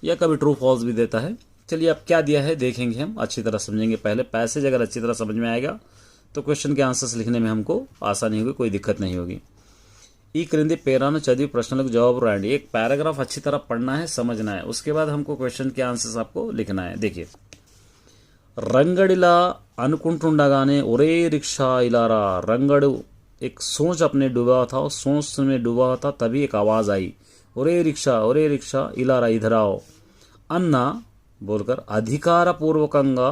या कभी true false भी देता है। चलिए अब क्या दिया है देखेंगे, हम अच्छी तरह समझेंगे। पहले पैसेज अगर अच्छी तरह समझ में आएगा तो क्वेश्चन के आंसर्स लिखने में हमको आसानी होगी, कोई दिक्कत नहीं होगी। ఈ క్రింది పేరాను చదివి ప్రశ్నలకు జవాబు రాయండి। एक पैराग्राफ अच्छी तरह पढ़ना है, समझना है, उसके बाद हमको क्वेश्चन के आंसर्स आपको लिखना है। देखिए, రంగడిలా అనుకుంటుండగానే ఒరే रिक्शा ఇలా రా। रंगड़ एक सोच अपने डूबा था, सोच में डूबा था, तभी एक आवाज आई, ఒరే रिक्शा ఇలా రా, इधर आओ अन्ना बोलकर अधिकारपूर्वకంగా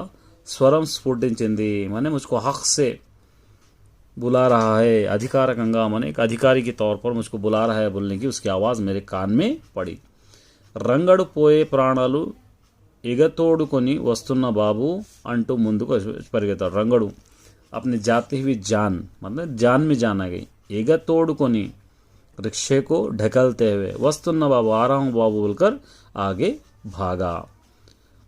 स्वरम स्फुटिंचिंदी। माने मुझको हक से बुला रहा है, अधिकारకంగా माने एक अधिकारी के तौर पर मुझको बुला रहा है बोलने की उसकी आवाज़ मेरे कान में पड़ी। రంగడు పోయే ప్రాణాలు ఎగతోడుకొని వస్తున్న బాబు అంటూ ముందుకు పరిగెత్తాడు। రంగడు अपनी जाती हुई जान, मतलब जान में जान आ गई, एगतोड़कोनी रिक्शे को ढकलते हुए वस्तुन्न बाबू आ रहा हूँ बाबू बोलकर आगे भागा।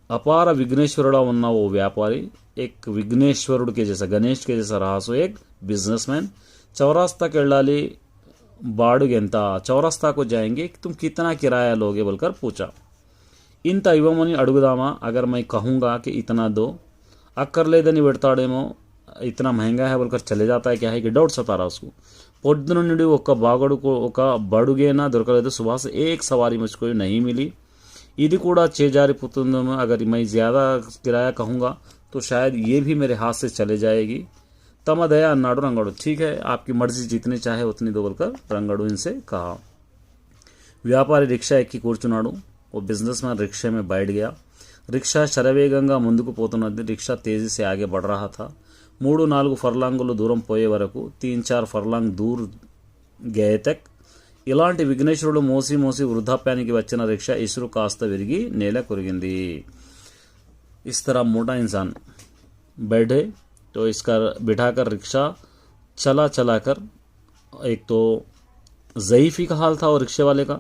अपार विघ्नेश्वरुड़ा उन्ना वो व्यापारी, एक विघ्नेश्वरुड़ के जैसा, गणेश के जैसा रहा सो एक बिजनेसमैन। चौरास्ता केळ्ळाली बाड़ुगेंता, चौरास्ता को जाएंगे, तुम कितना किराया लोगे बोलकर पूछा। इंत इव्वमनि अडुगुदामा, अगर मैं कहूँगा कि इतना दो, अक्कर्लेदनी పెడతాడేమో, इतना महंगा है बोलकर चले जाता है, क्या है कि डाउट सता रहा उसको। పొద్దున నుండి ఒక బడుగేనా దొరకలేదు, सुबह से एक सवारी मुझको नहीं मिली, ఇది కూడా చేజారిపోతుందేమో, अगर मैं ज़्यादा किराया कहूँगा तो शायद ये भी मेरे हाथ से चले जाएगी। तम दया अन्नाडु रंगड़ू, ठीक है आपकी मर्जी जितनी चाहे उतनी दो बोलकर रंगड़ू इनसे कहा। व्यापारी रिक्शा ఎక్కి కూర్చున్నాడు, वो बिजनेसमैन रिक्शे में बैठ गया। रिक्शा శరవేగంగా ముందుకు పోతున్నది, रिक्शा तेजी से आगे बढ़ रहा था। 3-4 ఫర్లాంగులు దూరం పోయే వరకు, 3-4 ఫర్లాంగ్ దూర్ గయే తక్, ఇలాంటి విఘ్నేశ్వరుడు మోసి మోసి వృద్ధాప్యానికి వచ్చిన रिक्शा ఇసురు కాస్త విరిగి నేల కొరిగింది। इस तरह मोटा इंसान बैठे तो इसका बिठाकर रिक्शा चला कर, एक तो ज़ईफ़ी का हाल था वो रिक्शे वाले का,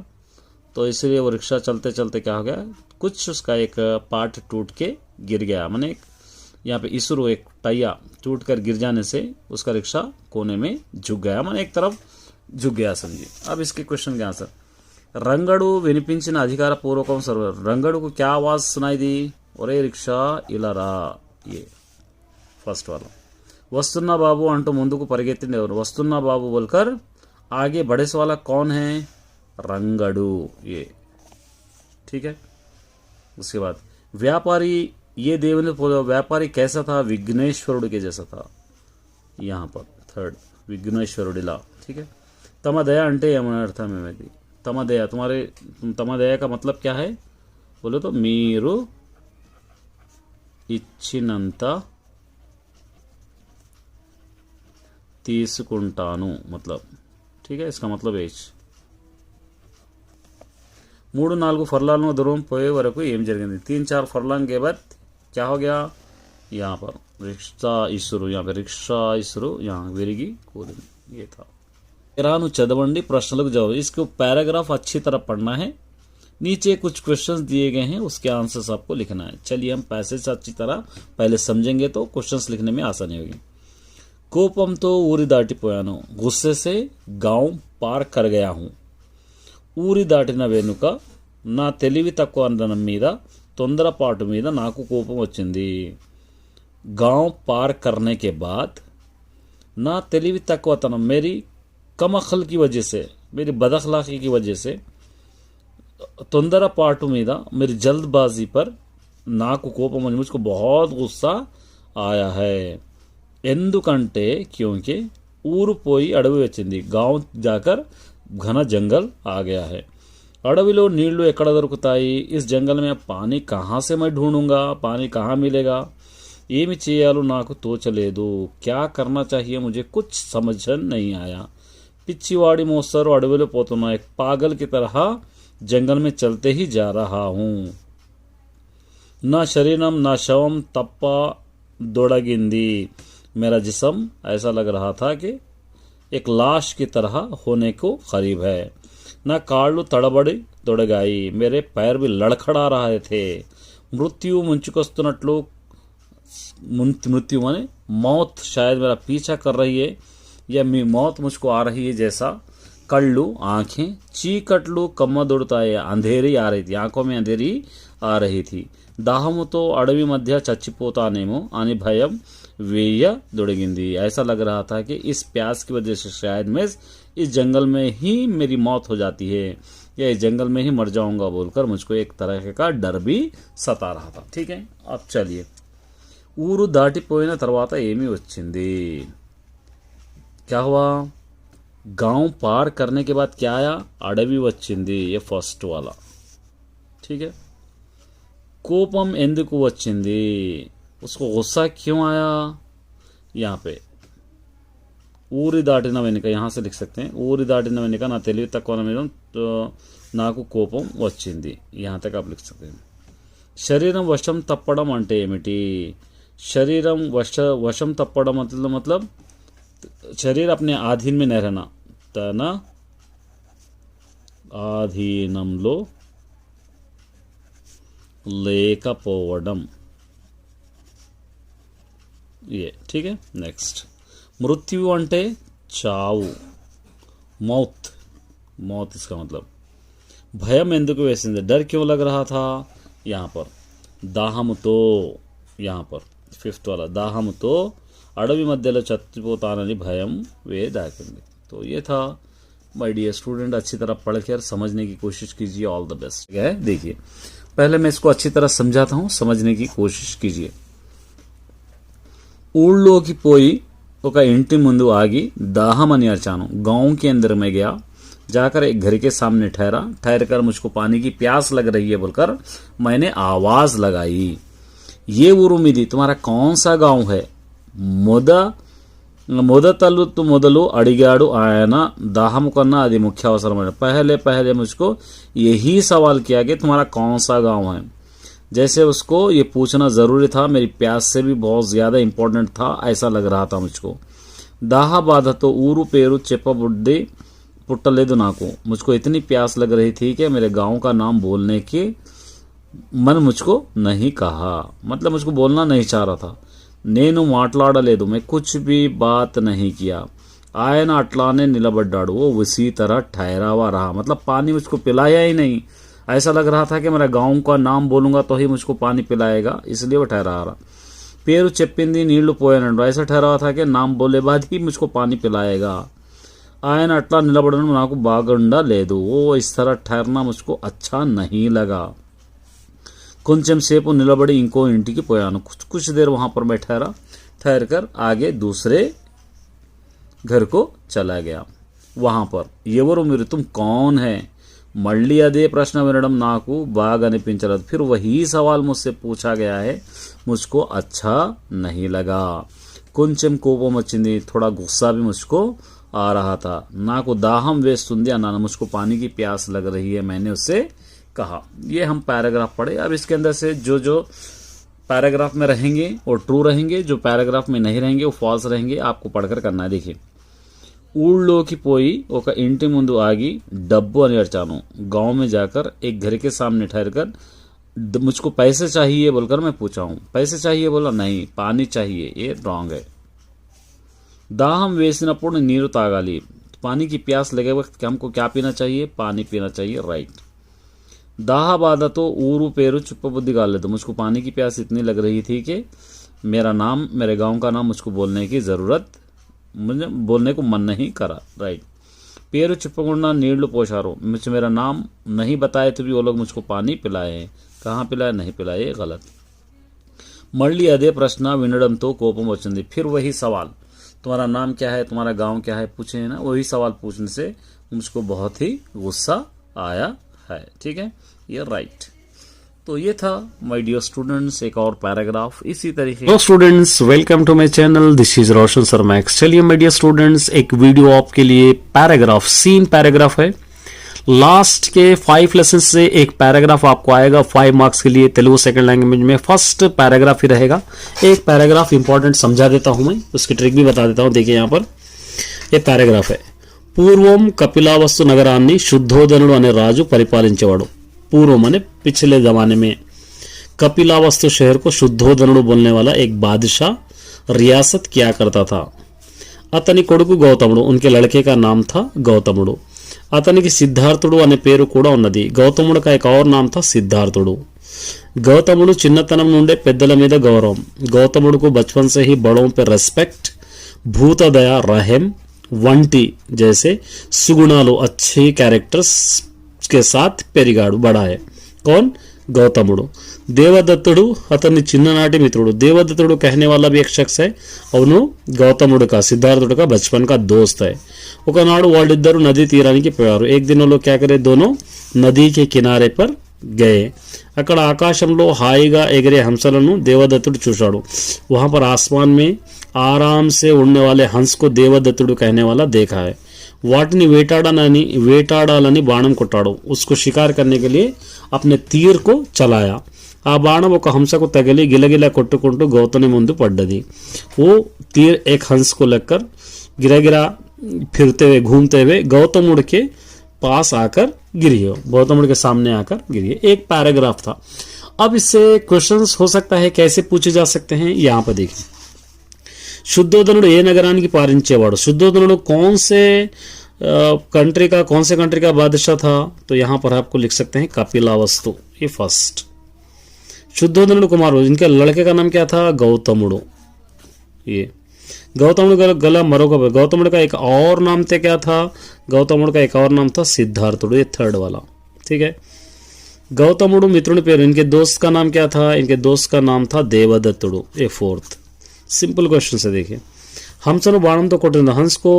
तो इसलिए वो रिक्शा चलते चलते क्या हो गया, कुछ उसका एक पार्ट टूट के गिर गया। माने यहाँ पे इसरो एक टाइया टूट कर गिर जाने से उसका रिक्शा कोने में झुक गया, माने एक तरफ झुक गया समझिए। अब इसके क्वेश्चन के आंसर, రంగడు వినిపించిన అధికారపూర్వకం सर्व, రంగడు को क्या आवाज़ सुनाई दी, ఒరే रिक्शा ఇలా రా, ये फर्स्ट वाला। वस्तुन्ना बाबू अंटू मुंदुకు పరిగెత్తింది ఎవరు, वस्तुन्ना बाबू बोलकर आगे बढ़े से वाला कौन है, रंगड़ू, ये ठीक है। उसके बाद व्यापारी, ये देवेंद्र व्यापारी कैसा था, विघ्नेश्वरुడు के जैसा था, यहाँ पर थर्ड विघ्नेश्वरुడిలా, ठीक है। तमदया అంటే ఏమని అర్థం ఏమైంది, तमदया तुम्हारे, तमदया का मतलब क्या है बोले तो మీరు ఇచ్చినంత తీసుకుంటాను, मतलब ठीक है, इसका मतलब है। 3-4 ఫర్లాంగుల దూరం పోయే వరకు ఏం జరిగింది, 3-4 ఫర్లాంగ్ के बाद क्या हो गया, यहाँ पर रिक्शा इस्रू, यहाँ पे रिक्शा इस्रू यहाँ विरिगी कूदिंदी, ये था। पेरानु चदवंडी प्रश्नలకు जवाब, इसको पैराग्राफ अच्छी तरह पढ़ना है, नीचे कुछ क्वेश्चंस दिए गए हैं उसके आंसर्स आपको लिखना है। चलिए हम पैसेज अच्छी तरह पहले समझेंगे तो क्वेश्चंस लिखने में आसानी होगी। కోపంతో ఊరి దాటిపోయాను, गुस्से से गांव पार कर गया हूँ। ఊరి దాటిన వెనుక నా తెలివి తక్కువదనం మీద, తొందరపాటు మీద నాకు కోపం వచ్చింది। गांव पार करने के बाद ना తెలివి తక్కువతనం, मेरी कमअक्ल की वजह से, मेरी बदअखलाकी की वजह से, తొందరపాటు మీద मेरी जल्दबाजी पर నాకు కోపం, मुझको बहुत गुस्सा आया है। ఎందుకంటే क्योंकि ఊరు పోయి అడవి వచ్చింది, गांव जाकर घना जंगल आ गया है। అడవిలో నీళ్లు ఎక్కడ దొరుకుతాయి, इस जंगल में पानी कहाँ से मैं ढूंढूंगा, पानी कहाँ मिलेगा, ఏమి చేయాలో నాకు తోచలేదు, क्या करना चाहिए मुझे कुछ समझ नहीं आया। పిచ్చివాడి మోస్తరు అడవిలో పోతున్నా, एक पागल की तरह जंगल में चलते ही जा रहा हूँ। ना शरीरम ना शवम तप्प दौड़गिंदी, मेरा जिस्म ऐसा लग रहा था कि एक लाश की तरह होने को करीब है। ना काళ్ళు తడబడి దొడగాయి, मेरे पैर भी लड़खड़ा रहे थे। मृत्यु ముంచుకొస్తున్నట్లు, मृत्यु माने मौत शायद मेरा पीछा कर रही है, या मौत मुझको आ रही है जैसा कళ్ళు आंखें, చీకట్లు కమ్మదొడతాయి अंधेरी आ रही थी, आंखों में अंधेरी आ रही थी. దాహముతో అడవి మధ్య చచ్చిపోతానేమో అని భయం వేయదొడిగింది. ऐसा लग रहा था कि इस प्यास की वजह से शायद मैं इस जंगल में ही मेरी मौत हो जाती है या इस जंगल में ही मर जाऊंगा बोलकर मुझको एक तरह का डर भी सता रहा था. ठीक है, अब चलिए. ఊరు దాటిపోయిన తర్వాత ఏమి వచ్చింది? क्या हुआ? गांव पार करने के बाद क्या आया? अडवी వచ్చింది. ये फर्स्ट वाला. ठीक है. కోపం ఎందుకు వచ్చింది? उसको गुस्सा क्यों आया? यहाँ पे ఊరి దాటిన వెనుక, यहाँ से लिख सकते हैं. ఊరి దాటిన వెనుక నా తెలివి తక్కువ మీద నాకు కోపం వచ్చింది. यहाँ तक आप लिख सकते हैं. శరీరం వశం తప్పడం అంటే ఏమిటి? శరీరం వశం తప్పడం मतलब शरीर अपने आधीन में नहीं रहना. తన ఆధీనంలో లేకపోవడం. ये ठीक है. नेक्स्ट, मृत्यु अंटे చావు, मौत. मौत इसका मतलब. భయం ఎందుకు వేసింది? डर क्यों लग रहा था? यहाँ पर దాహముతో, यहाँ पर फिफ्थ वाला దాహముతో అడవి మధ్యలో చచ్చిపోతానని భయం వేదాకింది. तो ये था माय डियर स्टूडेंट. अच्छी तरह पढ़कर समझने की कोशिश कीजिए. All the best. देखिए, पहले मैं इसको अच्छी तरह समझाता हूँ, समझने की कोशिश कीजिए. ఊళ్ళోకి పోయి ఒక ఇంటి ముందు ఆగి దాహమని అరిచాను. गांव के अंदर में गया, जाकर एक घर के सामने ठहरा, ठहर कर मुझको पानी की प्यास लग रही है बोलकर मैंने आवाज लगाई. ये ఊరుమిది तुम्हारा कौन सा गांव है? మొదతలు మొదలు అడిగాడు ఆయన. దాహం కన్నా అది ముఖ్య అవసరమైన. पहले मुझको यही सवाल किया कि तुम्हारा कौन सा गांव है. जैसे उसको ये पूछना ज़रूरी था, मेरी प्यास से भी बहुत ज़्यादा इम्पोर्टेंट था, ऐसा लग रहा था मुझको. दाह बाधा तो ऊरू पेरू చెప్పబుద్ది పుట్టలేదు నాకు. मुझको इतनी प्यास लग रही थी कि मेरे गांव का नाम बोलने की मन मुझको नहीं कहा, मतलब मुझको बोलना नहीं चाह रहा था. నేను మాట్లాడలేదు, मैं कुछ भी बात नहीं किया. ఆయన అట్లానే నిలబడ్డాడు. वो उसी तरह ठहरा हुआ रहा, मतलब पानी मुझको पिलाया ही नहीं. ऐसा लग रहा था कि मेरा गांव का नाम बोलूंगा तो ही मुझको पानी पिलाएगा, इसलिए वो ठहरा रहा. పేరు చెప్పింది నీళ్లు పోయానండు. ऐसा ठहरा हुआ था कि नाम बोले बाद ही मुझको पानी पिलाएगा. ఆయన అట్లా నిలబడడం నాకు బాగుండా లేదు. वो इस तरह ठहरना मुझको अच्छा नहीं लगा. కొంచెం సేపు నిలబడి ఇంకో ఇంటికి పోయాను. कुछ देर वहां पर मैं ठहर कर आगे दूसरे घर को चला गया. वहां पर ఎవరు మీరు, तुम कौन है? మళ్ళీ అదే ప్రశ్న వినడం నాకు బాగా అనిపించలేదు. फिर वही सवाल मुझसे पूछा गया है, मुझको अच्छा नहीं लगा. కొంచెం కోపం వచ్చింది, थोड़ा गुस्सा भी मुझको आ रहा था. నాకు దాహం వేస్తుంది అన్నాను. मुझको पानी की प्यास लग रही है, मैंने उससे कहा. ये हम पैराग्राफ पढ़े. अब इसके अंदर से जो पैराग्राफ में रहेंगे वो ट्रू रहेंगे, जो पैराग्राफ में नहीं रहेंगे वो फॉल्स रहेंगे. आपको पढ़कर करना है. देखिए, ఊళ్ళోకి పోయి ఒక ఇంటి ముందు ఆగి డబ్బు అని అడిచాను. गांव में जाकर एक घर के सामने ठहर कर मुझको पैसे चाहिए बोलकर मैं पूछा हूँ. पैसे चाहिए बोला, नहीं पानी चाहिए. ये रॉन्ग है. दाहम వేసినప్పుడు నీరు తాగాలి. पानी की प्यास लगे वक्त हमको क्या पीना चाहिए? पानी पीना चाहिए. राइट. दाह बाधा तो ఊరు పేరు చెప్పబుద్ధి కాలేదు. मुझको पानी की प्यास इतनी लग रही थी कि मेरे गांव का नाम मुझको बोलने की ज़रूरत, मुझे बोलने को मन नहीं करा. राइट. పేరు చెప్పకుండా నీళ్లు పోశారు. मुझे मेरा नाम नहीं बताए तो भी वो लोग मुझको पानी पिलाए हैं. कहाँ पिलाए? नहीं पिलाए. गलत. మళ్ళీ అదే ప్రశ్న వినడంతో కోపం వచ్చింది. फिर वही सवाल, तुम्हारा नाम क्या है, तुम्हारा गांव क्या है, पूछे है ना. वही सवाल पूछने से मुझको बहुत ही गुस्सा आया है. ठीक है, ये राइट. तो ये था माय डियर स्टूडेंट्स एक और पैराग्राफ इसी तरीके. Hello students, welcome to my channel. This is Roshan sir Max. चलिए माय डियर स्टूडेंट्स, एक वीडियो आपके लिए पैराग्राफ, 3 पैराग्राफ है. लास्ट के 5 लेसन से एक पैराग्राफ आपको आएगा 5 मार्क्स के लिए तेलुगु सेकंड लैंग्वेज में. फर्स्ट पैराग्राफ ही रहेगा. एक पैराग्राफ इंपॉर्टेंट समझा देता हूं मैं, उसकी ट्रिक भी बता देता हूं. देखिए यहाँ पर ये पैराग्राफ है. పూర్వం కపిలావస్తు నగరాన్ని శుద్ధోదనుడు అనే రాజు పరిపాలించేవాడు. पूर्व माने पिछले जमाने में कपिलावस्तु शहर को शुद्धोदनुడు बोलने वाला एक बादशाह रियासत किया करता था. अतनी कोडुकु गौतमुడు, उनके लड़के का नाम था गौतमुడు. అతనికి సిద్ధార్థుడు అనే పేరు కూడా ఉన్నది. గౌతముడికి एक और नाम था సిద్ధార్థుడు. గౌతముడు చిన్నతనం నుండే పెద్దల మీద గౌరవం. గౌతముడుకు बचपन से ही बड़ों पे रेस्पेक्ट, भूतदया, रहम వంటి जैसे सुगुणाలు अच्छे कैरेक्टर्स के साथ పెరిగాడు बड़ा है. कौन? गौतमुడు. देवदत्तुడు అతని చిన్ననాటి మిత్రుడు. देवदत्तुడు कहने वाला भी एक शख्स है. అవును గౌతముడు का సిద్ధార్థుడు का बचपन का दोस्त है. ఒకనాడు వాళ్ళిద్దరూ నది తీరానికి పోయారు. एक दिन लोग क्या करे, दोनों नदी के किनारे पर गए. అక్కడ ఆకాశంలో హాయిగా ఎగిరే హంసలను దేవదత్తుడు చూశాడు. वहां पर आसमान में आराम से उड़ने वाले हंस को देवदत्तुడు कहने वाला देखा है. వాటిని వేటాడాలని బాణం కొట్టాడు. उसको शिकार करने के लिए अपने तीर को चलाया. ఆ బాణం ఒక హంసకు తగిలి గిలగిలా కొట్టుకుంటూ గౌతమి ముందు పడ్డది. वो तीर एक हंस को लगकर गिरा फिरते हुए घूमते हुए गौतमुड़ के पास आकर गिरी हो, गौतमुड़ के सामने आकर गिरी. एक पैराग्राफ था. अब इससे क्वेश्चंस हो सकता है कैसे पूछे जा सकते हैं, यहाँ पर देखिए. शुद्धोधनुడు ఏ నగరానికి పాలించేవాడు? शुद्धोधनुడు कौन से कंट्री का बादशाह था? तो यहाँ पर आपको लिख सकते हैं कपिलावस्तु. ये फर्स्ट. शुद्धोधनुడు कुमार, इनके लड़के का नाम क्या था? गौतमुడు. ये गौतमुड़ का गला मरोगा. गौतमुड़ का एक और नाम थे, क्या था? गौतमुड़ का एक और नाम था सिद्धार्थुడు. ये थर्ड वाला. ठीक है. गौतमुడు मित्रुनि पेरु. इनके दोस्त का नाम क्या था? इनके दोस्त का नाम था देवदत्तुడు. ये फोर्थ. सिंपल क्वेश्चन से देखिए. हंसनु बाणम तो कोटिंदा. हंस को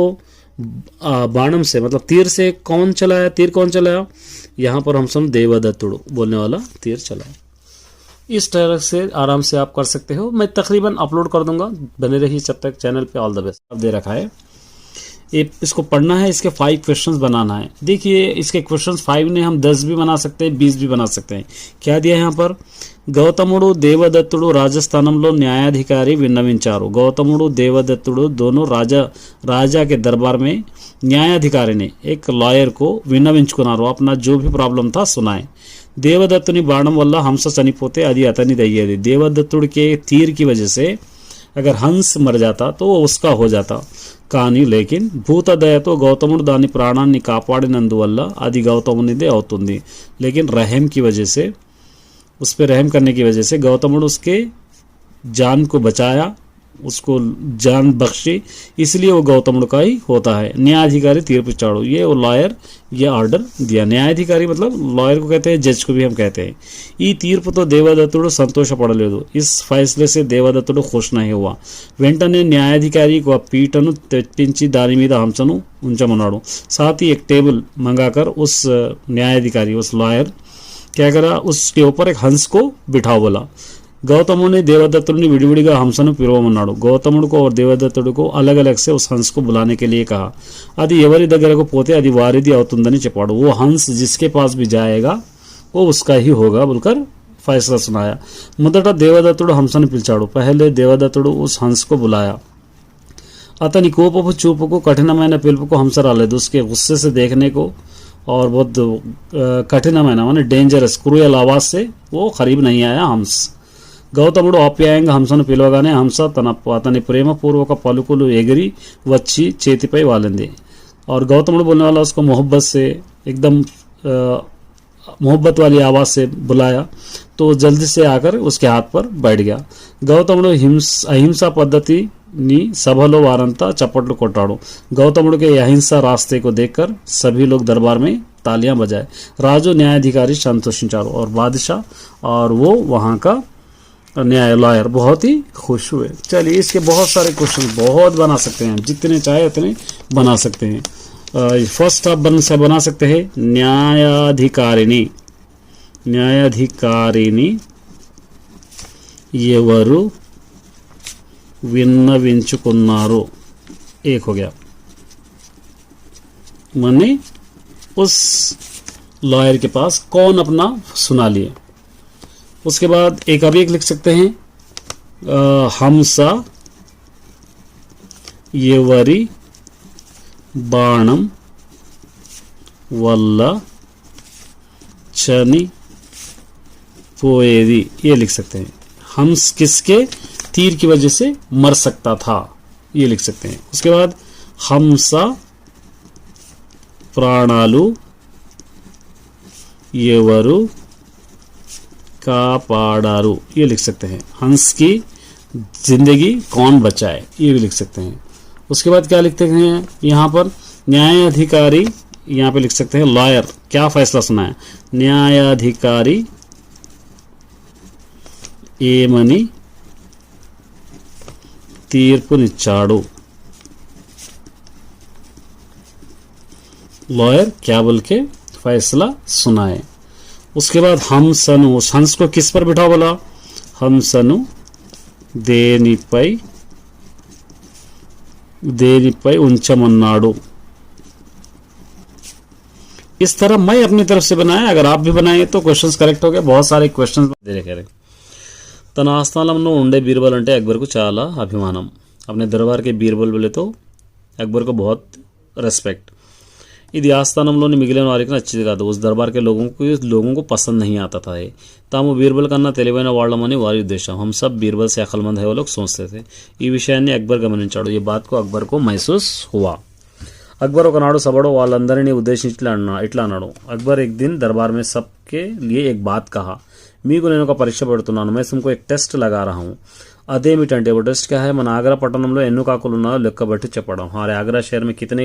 बाणम से मतलब तीर से कौन चलाया? तीर कौन चलाया? यहाँ पर हंसनु देवदत्तुడు बोलने वाला तीर चलाया. इस तरह से आराम से आप कर सकते हो. मैं तकरीबन अपलोड कर दूंगा, बने रहिए जब तक चैनल पे. All the best. अब दे रखा है, इसको पढ़ना है, इसके 5 क्वेश्चंस बनाना है. देखिए इसके क्वेश्चंस 5 ने हम 10 भी बना सकते हैं, 20 भी बना सकते हैं. क्या दिया है यहाँ पर? గౌతముడు దేవదత్తుడు రాజస్థానంలో న్యాయాధికారి విన్నవించారు. गौतमुడు देवदत्तुడు दोनों राजा के दरबार में न्यायाधिकारी ने एक लॉयर को విన్నవించుకున్నారు. अपना जो भी प्रॉब्लम था सुनाए. देवदत्तुని बाणం వల్ల హంస చనిపోతే అది అతనిది అయ్యేది. देवदत्तुడి के तीर की वजह से अगर हंस मर जाता तो वो उसका हो जाता. కానీ లేకిన్ భూతదయతో గౌతముడు దాని ప్రాణాన్ని కాపాడినందువల్ల అది గౌతమునిదే అవుతుంది. लेकिन रहम की वजह से, उस पर रहम करने की वजह से गौतमुడు उसके जान को बचाया, उसको जान बख्शी, इसलिए वो गौतमुడు का ही होता है. न्यायाधिकारी तीर्పు ఇచ్చాడు. ये वो लॉयर ये ऑर्डर दिया. न्यायाधिकारी मतलब लॉयर को कहते हैं, जज को भी हम कहते हैं. ఈ తీర్పుతో దేవదత్తుడు సంతోషపడలేదు. इस फैसले से దేవదత్తుడు खुश नहीं हुआ. వెంటనే न्यायाधिकारी को పీటను తెప్పించి దాని మీద హంసను ఉంచమన్నాడు. साथ ही एक टेबल मंगाकर उस न्यायाधिकारी उस लॉयर क्या करा, उसके ऊपर एक हंस को बिठाओ बोला. गौतमुడు देवदत्तुడిని విడివిడిగా హంసను పిలవమన్నాడు. గౌతముడు को और देवदत्तुడు को अलग अलग से उस हंस को बुलाने के लिए कहा. అది ఎవరి దగ్గరకు పోతే అది వారిది అవుతుందని చెప్పాడు. वो हंस जिसके पास भी जाएगा वो उसका ही होगा बोलकर फैसला सुनाया. మొదట దేవదత్తుడు హంసను పిలిచాడు. पहले దేవదత్తుడు उस हंस को बुलाया. అతని కోపపు చూపుకు కఠినమైన పిలుపుకు హంస రాలేదు. उसके गुस्से से देखने को और बहुत కఠినమైన माने डेंजरस क्रूएल आवाज से वो करीब नहीं आया हंस. గౌతముడు ఆప్యాయంగా హంసను పిలవగానే హంస అతని ప్రేమపూర్వక పలుకులు ఎగిరి వచ్చి చేతిపై వాలింది. और गौतमुడు बोलने वाला उसको मोहब्बत से एकदम मोहब्बत वाली आवाज से बुलाया तो जल्दी से आकर उसके हाथ पर बैठ गया. గౌతముడు అహింసా పద్ధతిని సభలో వారంతా చప్పట్లు కొట్టాడు. गौतमुడు के అహింసా रास्ते को देखकर सभी लोग दरबार में तालियां बजाए. राजू न्यायाधिकारी संतोषिंचारू और बादशाह और वो वहां का न्याय लॉयर बहुत ही खुश हुए. चलिए इसके बहुत सारे क्वेश्चन बहुत बना सकते हैं, जितने चाहे उतने बना सकते हैं. फर्स्ट आप बना सकते हैं न्यायाधिकारिणी ఎవరు విన్నవించుకున్నారు. एक हो गया, माने उस लॉयर के पास कौन अपना सुना लिए. उसके बाद एक अभी एक लिख सकते हैं हंसा ఎవరి బాణం వల్ల చనిపోయేది. ये लिख सकते हैं. हंस किसके तीर की वजह से मर सकता था, ये लिख सकते हैं. उसके बाद हंसा ప్రాణాలు ఎవరు कापाडारू, ये लिख सकते हैं। हंस की जिंदगी कौन बचाए, ये भी लिख सकते हैं। उसके बाद क्या लिखते हैं यहाँ पर, न्यायाधिकारी, यहाँ पे लिख सकते हैं लॉयर, क्या फैसला सुनाया, न्यायाधिकारी ఏమని తీర్పునిచ్చాడు, लॉयर क्या बोल के फैसला सुनाए। उसके बाद हम सनु, उस हंस को किस पर बिठा बोला, हम सनु దేనిపై ఉంచమన్నాడు। इस तरह मैं अपनी तरफ से बनाया, अगर आप भी बनाएंगे तो क्वेश्चंस करेक्ट हो गए। बहुत सारे क्वेश्चंस देखे। తన ఆస్థానంలో ఉండే బీర్బల్ అంటే అక్బర్కు చాలా అభిమానం। अपने दरबार के बीरबल बोले तो अकबर को बहुत रेस्पेक्ट। ఇది ఆస్థానంలోని మిగిలిన వారికి నచ్చేది కాదు। उस दरबार के लोगों को पसंद नहीं आता था। తాము బీర్బల్ కన్నా తెలివైన వాళ్ళమని వారి ఉద్దేశం। हम सब बीरबल से अक्लमंद है वो लोग सोचते थे। ఈ విషయాన్ని అక్బర్ గమనించాడు। ये बात को अकबर को महसूस हुआ। अकबर ఒకనాడు సభలో వాళ్ళందరినీ ఉద్దేశించి ఇట్లా అన్నాడు। अकबर एक दिन दरबार में सबके लिए एक बात कहा, మీకు నేను ఒక పరీక్ష పెడుతున్నాను, मैं तुमको एक टेस्ट लगा रहा हूँ। అదేమిటంటే वो टेस्ट क्या है, మన ఆగ్రా పట్టణంలో ఎన్ని కాకులు ఉన్నాయో లెక్కబట్టి చెప్పడం। हमारे आगरा शहर में कितने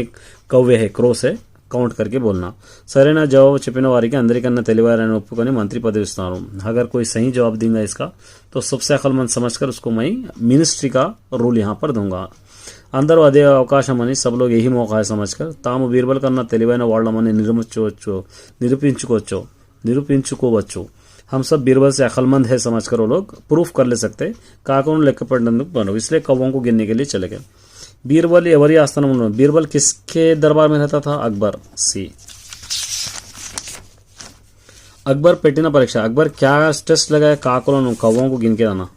कौवे है, क्रोस है, కౌంట్ करके बोलना। సరైన జవాబు చెప్పిన వారికి అందరికన్నా తెలివారని ఒప్పుకొని మంత్రి పదవి ఇస్తాను। अगर कोई सही जवाब देगा इसका तो सबसे अक्लमंद समझकर उसको मैं मिनिस्ट्री का रोल यहाँ पर दूंगा। అందరూ అదే అవకాశం అని सब लोग यही मौका है समझकर తాము బీర్బల్ కన్నా తెలివైన వాళ్ళమని నిరూపించుకోవచ్చు। हम सब बीरबल से अक्लमंद है समझकर वो लोग प्रूफ कर ले सकते। काकों लेकर पढ़ने बनो, इसलिए कौवों को गिनने के लिए चले गए। बीरबल एवरी आस्थान में, बीरबल किसके दरबार में रहता था, अकबर। सी अकबर पेटिना परीक्षा, अकबर क्या टेस्ट लगाया, काकों कौवों को गिन के आना।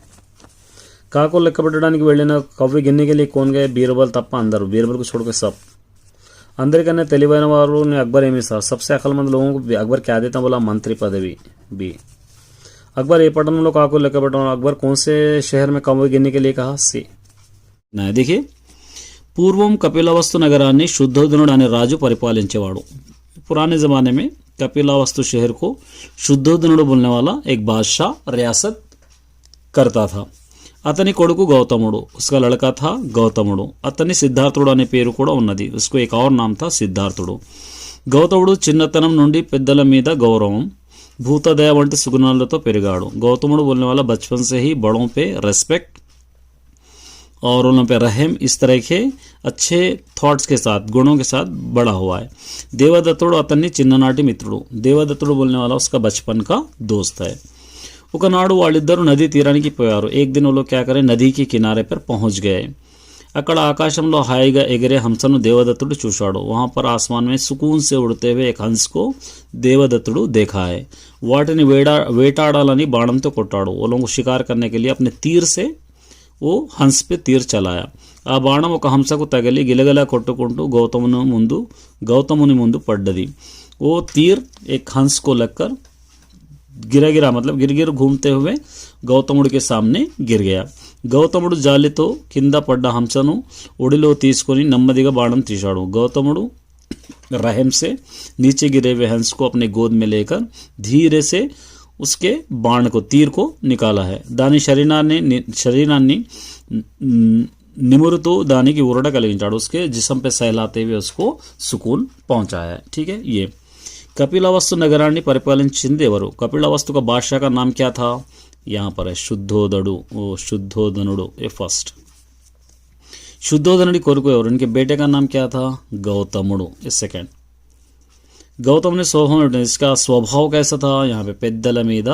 काकों लेकर పెట్టడానికి వెళ్ళిన కవ్వి గిన్నె के लिए कौन गए, बीरबल తప్ప అందరూ, बीरबल को छोड़कर सब। అందరికన్నా తెలివైన వారు ने अकबर एम साहब, सबसे अक्लमंद लोगों को अकबर क्या देता, बोला मंत्री पदवी। बी अकबर ए पटन काको लेकर बैठा। अकबर कौन से शहर में कौवे गिनने के लिए कहा, सी। देखिए, పూర్వం కపిలవస్తు నగరాన్ని శుద్ధోదనుడు అనే రాజు పరిపాలించేవాడు। पुराने ज़माने में कपिलावस्तु शहर को शुद्धोदनुడు बोलने वाला एक बादशाह रियासत करता था। అతని కొడుకు గౌతముడు, उसका लड़का था గౌతముడు। అతని సిద్ధార్థుడు అనే పేరు కూడా ఉన్నది, उसको एक और नाम था సిద్ధార్థుడు। గౌతముడు చిన్నతనం నుండి పెద్దల మీద గౌరవం, भूतदय వంటి సుగుణాలతో పెరిగాడు। గౌతముడు बोलने वाला बचपन से ही बड़ों पे रेस्पेक्ट और उन पे रहम, इस तरह के अच्छे थॉट्स के साथ, गुणों के साथ बड़ा हुआ है। देवदत्तुడు అతన్ని చిన్ననాటి మిత్రుడు। देवदत्तुడు बोलने वाला उसका बचपन का दोस्त है। ఒకనాడు వాళ్ళిద్దరూ నదీ తీరానికి పోయారు। एक दिन वो लोग क्या करें, नदी के किनारे पर पहुंच गए। అక్కడ ఆకాశంలో హాయిగా ఎగిరే హంసను దేవదత్తుడు చూశాడు। वहां पर आसमान में सुकून से उड़ते हुए एक हंस को देवदत्तुడు देखा है। వాటిని వేటాడాలని బాణంతో కొట్టాడు। वो लोगों को शिकार करने के लिए अपने तीर से वो हंस पे तीर चलाया। ఆ బాణం ఒక హంసకు తగిలి గిలగలా కొట్టుకుంటూ గౌతముని ముందు పడ్డది। वो तीर एक हंस को लगकर गिरा मतलब गिर घूमते हुए గౌతముడి के सामने गिर गया। గౌతముడు జాలితో కింద పడ్డ హంసను ఒడిలో తీసుకొని నెమ్మదిగా బాణం తీశాడు। గౌతముడు रहम से नीचे गिरे हुए हंस को अपने गोद में लेकर धीरे से उसके बाण को, तीर को निकाला है। దాని శరీరాన్ని నిమురుతూ దానికి ఊరట కలిగించాడు। उसके जिस्म पे सहलाते हुए उसको सुकून पहुंचाया। ठीक है, ये कपिलावस्तु नगराన్ని పరిపాలించింది ఎవరు? कपिलावस्तु का बादशाह का नाम क्या था? यहाँ पर है शुद्धोदनुడు। ये फर्स्ट शुद्धोदनुడి కొడుకు ఎవరు? इनके बेटे का नाम क्या था? गौतमुడు। ये सेकंड गौतमुని स्वभाव, इसका स्वभाव कैसा था? यहाँ पे పెద్దల మీద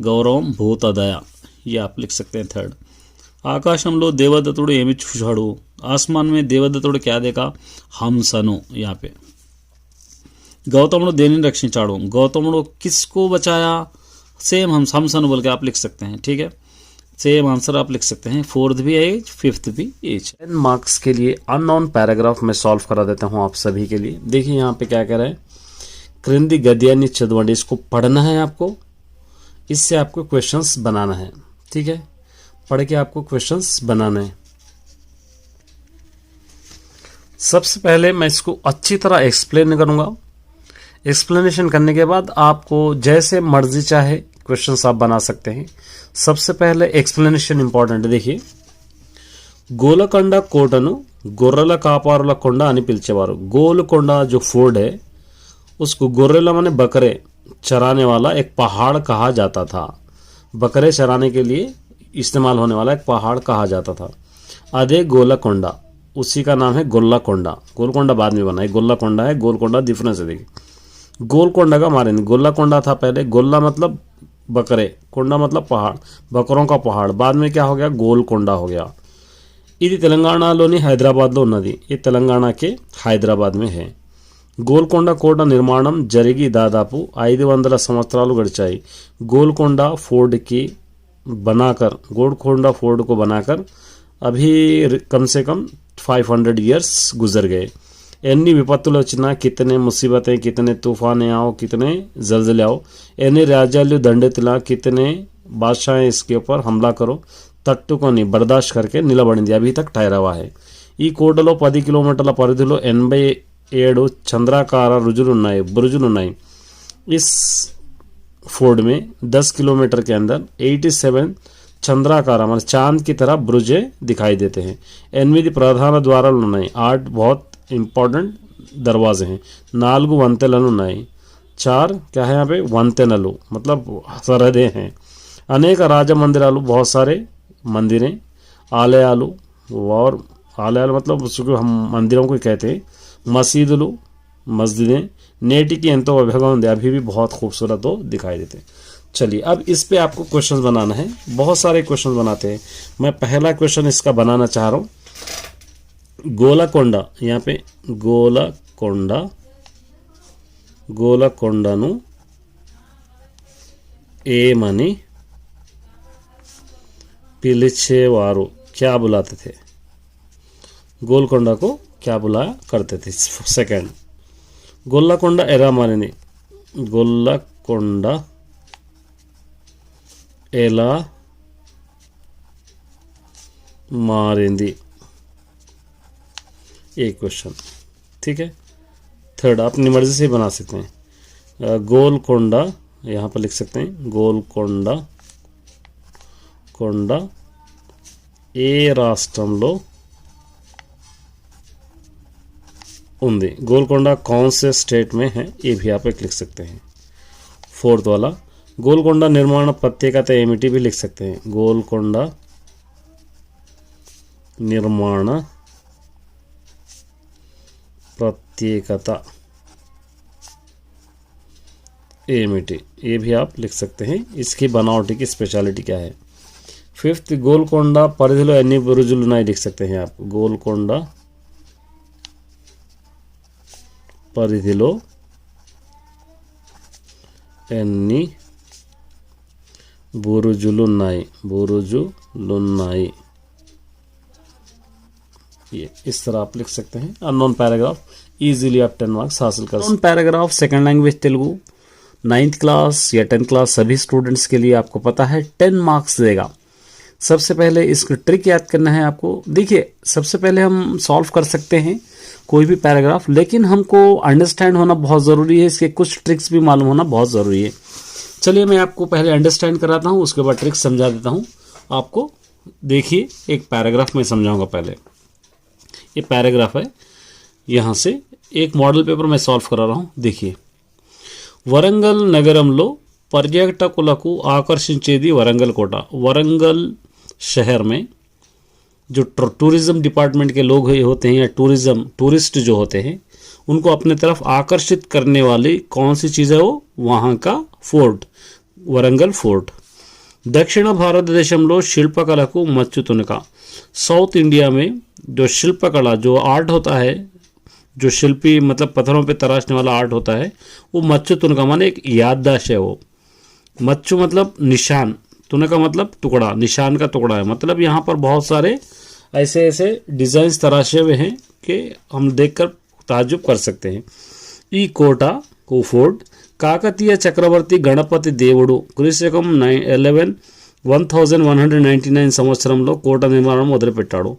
గౌరవం, భూతదయ, ये आप लिख सकते हैं। थर्ड ఆకాశంలో దేవదత్తుడు ఏమి చూశాడు? आसमान में देवदत्తుడు क्या देखा? హంసను। यहाँ पे गौतमुడు దేనిని రక్షించాడు? गौतमुడు किसको बचाया? सेम हंसनु बोल के आप लिख सकते हैं। ठीक है, सेम आंसर आप लिख सकते हैं। फोर्थ भी एज, फिफ्थ भी एज। 10 मार्क्स के लिए अननोन पैराग्राफ में सॉल्व करा देता हूँ आप सभी के लिए। देखिए यहाँ पे क्या कह रहा है, क्रिंदी गद्यानी चदवंडी, इसको पढ़ना है आपको, इससे आपको क्वेश्चंस बनाना है। ठीक है, पढ़ के आपको क्वेश्चंस बनाना है। सबसे पहले मैं इसको अच्छी तरह एक्सप्लेन करूंगा। एक्सप्लेनेशन करने के बाद आपको जैसे मर्जी चाहे क्वेश्चंस आप बना सकते हैं। सबसे पहले एक्सप्लेनेशन इंपॉर्टेंट। देखिए, గోలకొండ కోటను గొర్రెల కాపరుల కొండ అని పిలిచేవారు। गोलकोंडा जो फोर्ट है उसको गोरेला माने बकरे चराने वाला एक पहाड़ कहा जाता था। बकरे चराने के लिए इस्तेमाल होने वाला एक पहाड़ कहा जाता था। अदे गोलकोंडा, उसी का नाम है गोल्लाकोंडा। गोलकोंडा बाद में बना है, गोल्लाकोंडा है, गोलकोंडा डिफरेंस है। देखिए, गोलकोंडा का मारे नहीं, गोल्लाकोंडा था पहले। गोल्ला मतलब बकरे, कोंडा मतलब पहाड़, बकरों का पहाड़। बाद में क्या हो गया, गोलकोंडा हो गया। ఇది తెలంగాణలోని హైదరాబాద్లో ఉన్నది। ये తెలంగాణ के హైదరాబాద్ में है। గోల్కొండ కోట నిర్మాణం జరిగి దాదాపు 500 సంవత్సరాలు గడిచాయి। गोलकोंडा फोर्ट की बनाकर, गोलकोंडा फोर्ट को बनाकर अभी कम से कम 500 ईयर्स गुजर गए। ఎన్ని విపత్తులు వచ్చినా, कितने मुसीबतें, कितने तूफाने आओ, कितने जलजले आओ, ఎన్ని రాజ్యాలు దండెత్తిలా, कितने बादशाहें इसके ऊपर हमला करो, తట్టుకొని బర్దాష్ करके నిలబడింది। अभी तक ठहरा हुआ है। ఈ కోటలో 10 కిలోమీటర్ల పరిధిలో 87 చంద్రాకార బురుజులున్నాయి। इस फोर्ट में 10 किलोमीटर के अंदर 87 చంద్రాకార मतलब चांद की तरह बुरुजे दिखाई देते हैं। 8 ప్రధాన ద్వారాలు ఉన్నాయి। 8 बहुत इंपॉर्टेंट दरवाजे हैं। 4 వంతెనలు ఉన్నాయి। 4 क्या है यहाँ पे, వంతెనలు मतलब सरहदें हैं। अनेक राज मंदिरालू, बहुत सारे मंदिरें, आलयालू, और आलयालू मतलब उसको हम मंदिरों को कहते हैं। मसीदुलू, मस्जिदें नेटिकी ఎంతో వైభవంగా ఉంది। अभी भी बहुत खूबसूरत हो दिखाई देते हैं। चलिए, अब इस पे आपको क्वेश्चन बनाना है। बहुत सारे क्वेश्चन बनाते हैं। मैं पहला क्वेश्चन इसका बनाना चाह रहा हूँ। గోలకొండ, यहाँ पे గోలకొండను ఏమని पिलिछेवारू, क्या बुलाते थे? गोलकोंडा को क्या बुलाया करते थे? सेकंड, गोल्लाकोंडा एरा मारिंदी, गोल्लाकोंडा एला मारिंदी, एक क्वेश्चन। ठीक है। थर्ड, अपनी मर्जी से बना सकते हैं। गोलकोंडा यहाँ पर लिख सकते हैं, गोलकोंडा కొండ ఏ రాష్ట్రంలో ఉంది? गोलकोंडा कौन से स्टेट में है? ये भी आप एक लिख सकते हैं। फोर्थ वाला, गोलकोंडा निर्माण प्रत्येकता एमिटी भी लिख सकते हैं। गोलकोंडा निर्माण प्रत्येकता एमिटी, ये भी आप लिख सकते हैं। इसकी बनावटी की स्पेशलिटी क्या है? फिफ्थ, गोलकोंडा परिधिलो ఎన్ని బురుజులు ఉన్నాయి लिख सकते हैं आप। गोलकोंडा परिधिलो ఎన్ని బురుజులున్నాయి, ये इस तरह आप लिख सकते हैं। अननोन पैराग्राफ इजीली आप 10 मार्क्स हासिल कर सकते हैं। Paragraph second language Telugu 9th class या 10th क्लास सभी स्टूडेंट्स के लिए आपको पता है 10 मार्क्स देगा। सबसे पहले इसका ट्रिक याद करना है आपको। देखिए, सबसे पहले हम सॉल्व कर सकते हैं कोई भी पैराग्राफ, लेकिन हमको अंडरस्टैंड होना बहुत ज़रूरी है। इसके कुछ ट्रिक्स भी मालूम होना बहुत ज़रूरी है। चलिए, मैं आपको पहले अंडरस्टैंड कराता हूँ, उसके बाद ट्रिक्स समझा देता हूँ आपको। देखिए, एक पैराग्राफ में समझाऊंगा। पहले ये पैराग्राफ है, यहाँ से एक मॉडल पेपर में सॉल्व करा रहा हूँ। देखिए, వరంగల్ నగరంలో పర్యాటకులకు ఆకర్షించేది వరంగల్ కోట। वरंगल शहर में जो टूरिज़्म डिपार्टमेंट के लोग होते हैं या टूरिस्ट जो होते हैं, उनको अपने तरफ आकर्षित करने वाली कौन सी चीज़ है? वो वहाँ का फोर्ट, वरंगल फोर्ट। दक्षिण భారతదేశంలో శిల్పకళకు మచ్చుతునక, साउथ इंडिया में जो शिल्पकला, जो आर्ट होता है, जो शिल्पी मतलब पत्थरों पे तराशने वाला आर्ट होता है, वो मच्चु तुनका माने एक याददाश्त है। वो मच्चु मतलब निशान, तुनका मतलब टुकड़ा, निशान का टुकड़ा है। मतलब यहाँ पर बहुत सारे ऐसे ऐसे डिज़ाइंस तराशे हुए हैं कि हम देखकर ताज्जुब कर सकते हैं। ई कोटा को फोर्ट కాకతీయ చక్రవర్తి గణపతి దేవుడు క్రీస్తకం 1199 సంవత్సరంలో కోట నిర్మాణం మొదలుపెట్టాడు।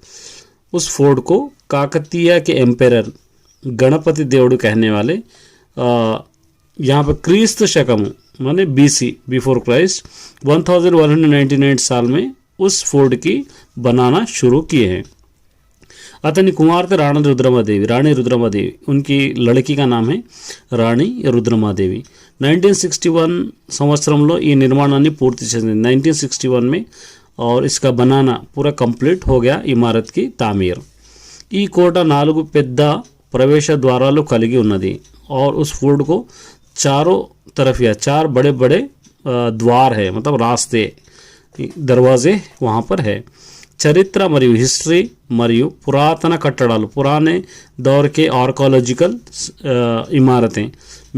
उस फोर्ट को काकतीय के एम्पेरर गणपति देवड़ू कहने वाले यहाँ पर क्रिस्त शकम माने बीसी बिफोर क्राइस्ट 1199 साल में उस फोर्ट की बनाना शुरू किए हैं। అతని కుమార్తె రాణి రుద్రమాదేవి उनकी लड़की का नाम है రాణి రుద్రమాదేవి 1961 సంవత్సరంలో ఈ నిర్మాణాన్ని పూర్తి చేసింది 1961 में और इसका बनाना पूरा कंप्लीट हो गया इमारत की तामीर। ఈ కోట 4 పెద్ద ప్రవేశ ద్వారాలు కలిగి ఉన్నది और उस फोर्ट को चारों तरफ या 4 बड़े बड़े द्वार है मतलब रास्ते दरवाजे वहाँ पर है। చరిత్ర మరియు హిస్టరీ మరియు పురాతన కట్టడాలు पुराने दौर के आर्कोलॉजिकल इमारतें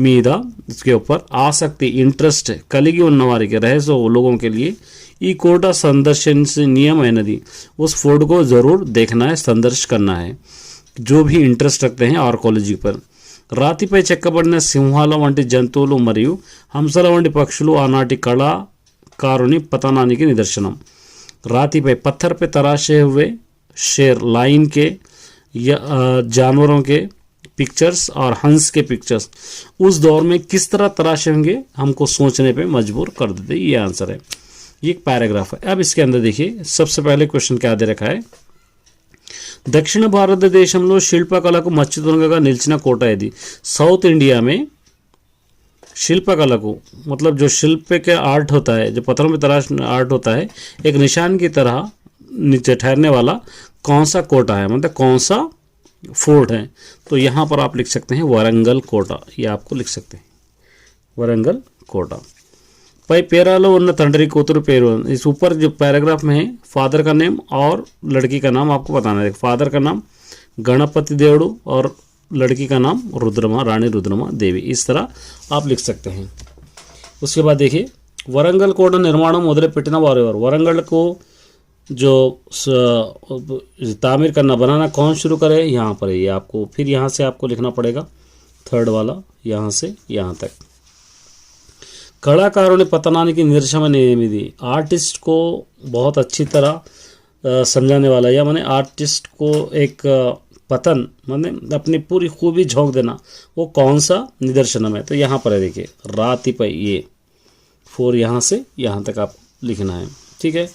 మీద इसके ऊपर आसक्ति इंटरेस्ट కలిగి ఉన్న వారికి रहस्य लोगों के लिए ఈ కోట సందర్శనీయమైనది। उस फोर्ट को ज़रूर देखना है, संदर्श करना है जो भी इंटरेस्ट रखते हैं आर्कोलॉजी पर। రాతిపై చెక్కబడిన సింహాల వంటి జంతువులు మరియు హంసల వంటి పక్షులు ఆనాటి కళాకారుని పతనానికి నిదర్శనం। राती पे पत्थर पे तराशे हुए शेर लाइन के या जानवरों के पिक्चर्स और हंस के पिक्चर्स उस दौर में किस तरह तराशे होंगे हमको सोचने पे मजबूर कर देते। ये आंसर है, ये एक पैराग्राफ है। अब इसके अंदर देखिए सबसे पहले क्वेश्चन क्या दे रखा है, దక్షిణ భారతదేశంలో శిల్పకళకు మచ్చుతునగా నిలిచిన కోట ఇది। साउथ इंडिया में शिल्पकला को मतलब जो शिल्प के आर्ट होता है, जो पत्थरों में तराश आर्ट होता है, एक निशान की तरह नीचे ठहरने वाला कौन सा कोटा है मतलब कौन सा फोर्ट है। तो यहाँ पर आप लिख सकते हैं वरंगल कोटा, ये आपको लिख सकते हैं वरंगल कोटा। पै पेरालो उन्न तंडरी कोतुरु पेरू, इस ऊपर जो पैराग्राफ में है फादर का नेम और लड़की का नाम आपको बताना है। फादर का नाम गणपति देवड़ू और लड़की का नाम रानी रुद्रमा देवी, इस तरह आप लिख सकते हैं। उसके बाद देखिए वरंगल कोट निर्माण मोदले पेटिना वारेवर, वरंगल को जो तामीर करना बनाना कौन शुरू करे, यहाँ पर ये आपको फिर यहाँ से आपको लिखना पड़ेगा थर्ड वाला, यहाँ से यहाँ तक। कलाकारों ने पतनाనికి నిదర్శనమైనది, आर्टिस्ट को बहुत अच्छी तरह समझाने वाला, या माने आर्टिस्ट को एक पतन माने अपनी पूरी खूबी झोंक देना, वो कौन सा निदर्शनम है। तो यहाँ पर है देखिए राति पे ये 4 यहाँ से यहाँ तक आप लिखना है, ठीक है।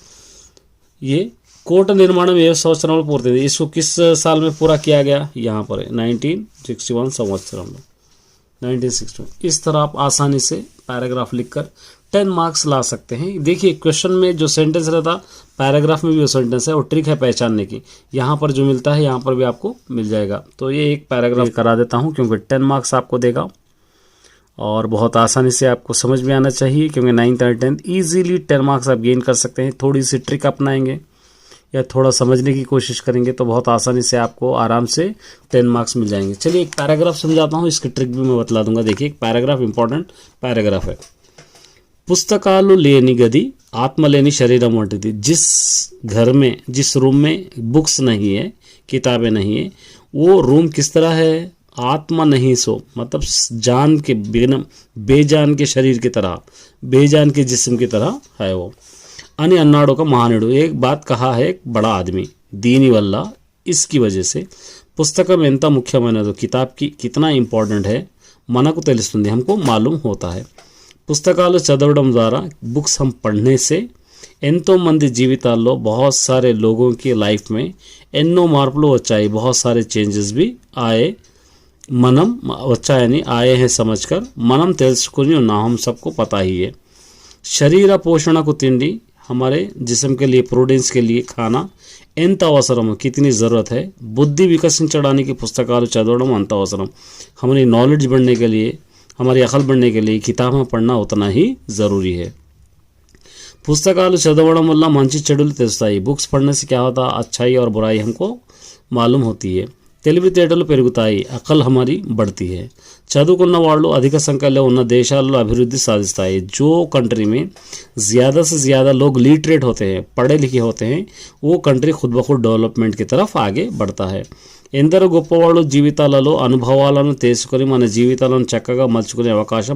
ये कोट निर्माण में 1 संवत्सరం में पूर्ति, इसको किस साल में पूरा किया गया, यहाँ पर है 1961 संवत्सరం में 1961। इस तरह आप आसानी से पैराग्राफ लिखकर 10 मार्क्स ला सकते हैं। देखिए क्वेश्चन में जो सेंटेंस रहता पैराग्राफ में भी वो सेंटेंस है और ट्रिक है पहचानने की, यहाँ पर जो मिलता है यहाँ पर भी आपको मिल जाएगा। तो ये एक पैराग्राफ करा देता हूँ क्योंकि 10 मार्क्स आपको देगा और बहुत आसानी से आपको समझ में आना चाहिए क्योंकि 9th और 10th ईजीली 10 मार्क्स आप गेन कर सकते हैं। थोड़ी सी ट्रिक अपनाएंगे या थोड़ा समझने की कोशिश करेंगे तो बहुत आसानी से आपको आराम से 10 मार्क्स मिल जाएंगे। चलिए एक पैराग्राफ समझाता हूँ, इसकी ट्रिक भी मैं बतला दूंगा। देखिए एक पैराग्राफ इंपॉर्टेंट पैराग्राफ है। पुस्तकालु लेनी गदी आत्मा लेनी शरीरम వంటిది। जिस घर में जिस रूम में बुक्स नहीं है, किताबें नहीं है, वो रूम किस तरह है, आत्मा नहीं सो मतलब जान के बिना बेजान के शरीर की तरह, बेजान के जिस्म की तरह है वो। అని అన్నాడు ఒక మహానుడు, एक बात कहा है एक बड़ा आदमी, దీని వల్ల इसकी वजह से पुस्तकम ఎంత ముఖ్యమైనదో, किताब की कितना इंपॉर्टेंट है మనకు తెలుస్తుంది, हमको मालूम होता है। పుస్తకాలు చదవడం ద్వారా बुक्स हम पढ़ने से ఎంతో మంది జీవితాల్లో बहुत सारे लोगों की लाइफ में ఎన్నో మార్పులు వచ్చాయి, बहुत सारे चेंजेस भी आए, మనం వచ్చాయని आए हैं समझकर మనం తెలుసుకుని ఉన్నాం, हम सबको पता ही है। शरीर पोषण को तिंडी हमारे जिस्म के लिए प्रोटीन्स के लिए खाना ఎంత అవసరం, कितनी ज़रूरत है। बुद्धि विकसिंचడానికి పుస్తకాలు చదవడం అంత అవసరం, हमारी नॉलेज बढ़ने के लिए, हमारी अकल बढ़ने के लिए किताबें पढ़ना उतना ही ज़रूरी है। పుస్తకాలు చదవడం వల్ల మంచి చెడులు తెలుస్తాయి, बुक्स पढ़ने से क्या होता, अच्छाई और बुराई हमको मालूम होती है। తెలివితేటలు పెరుగుతాయి, अकल हमारी बढ़ती है। చదువుకున్న వాళ్ళు అధిక సంఖ్యలో ఉన్న దేశాల్లో అభివృద్ధి సాధిస్తాయి। जो कंट्री में ज़्यादा से ज़्यादा लोग लिटरेट होते हैं, पढ़े लिखे होते हैं, वो कंट्री खुद ब खुद डेवलपमेंट की तरफ आगे बढ़ता है। ఎందరో గొప్పవాళ్ళు జీవితాలలో అనుభవాలను తీసుకొని మన జీవితాలను చక్కగా మలుచుకునే అవకాశం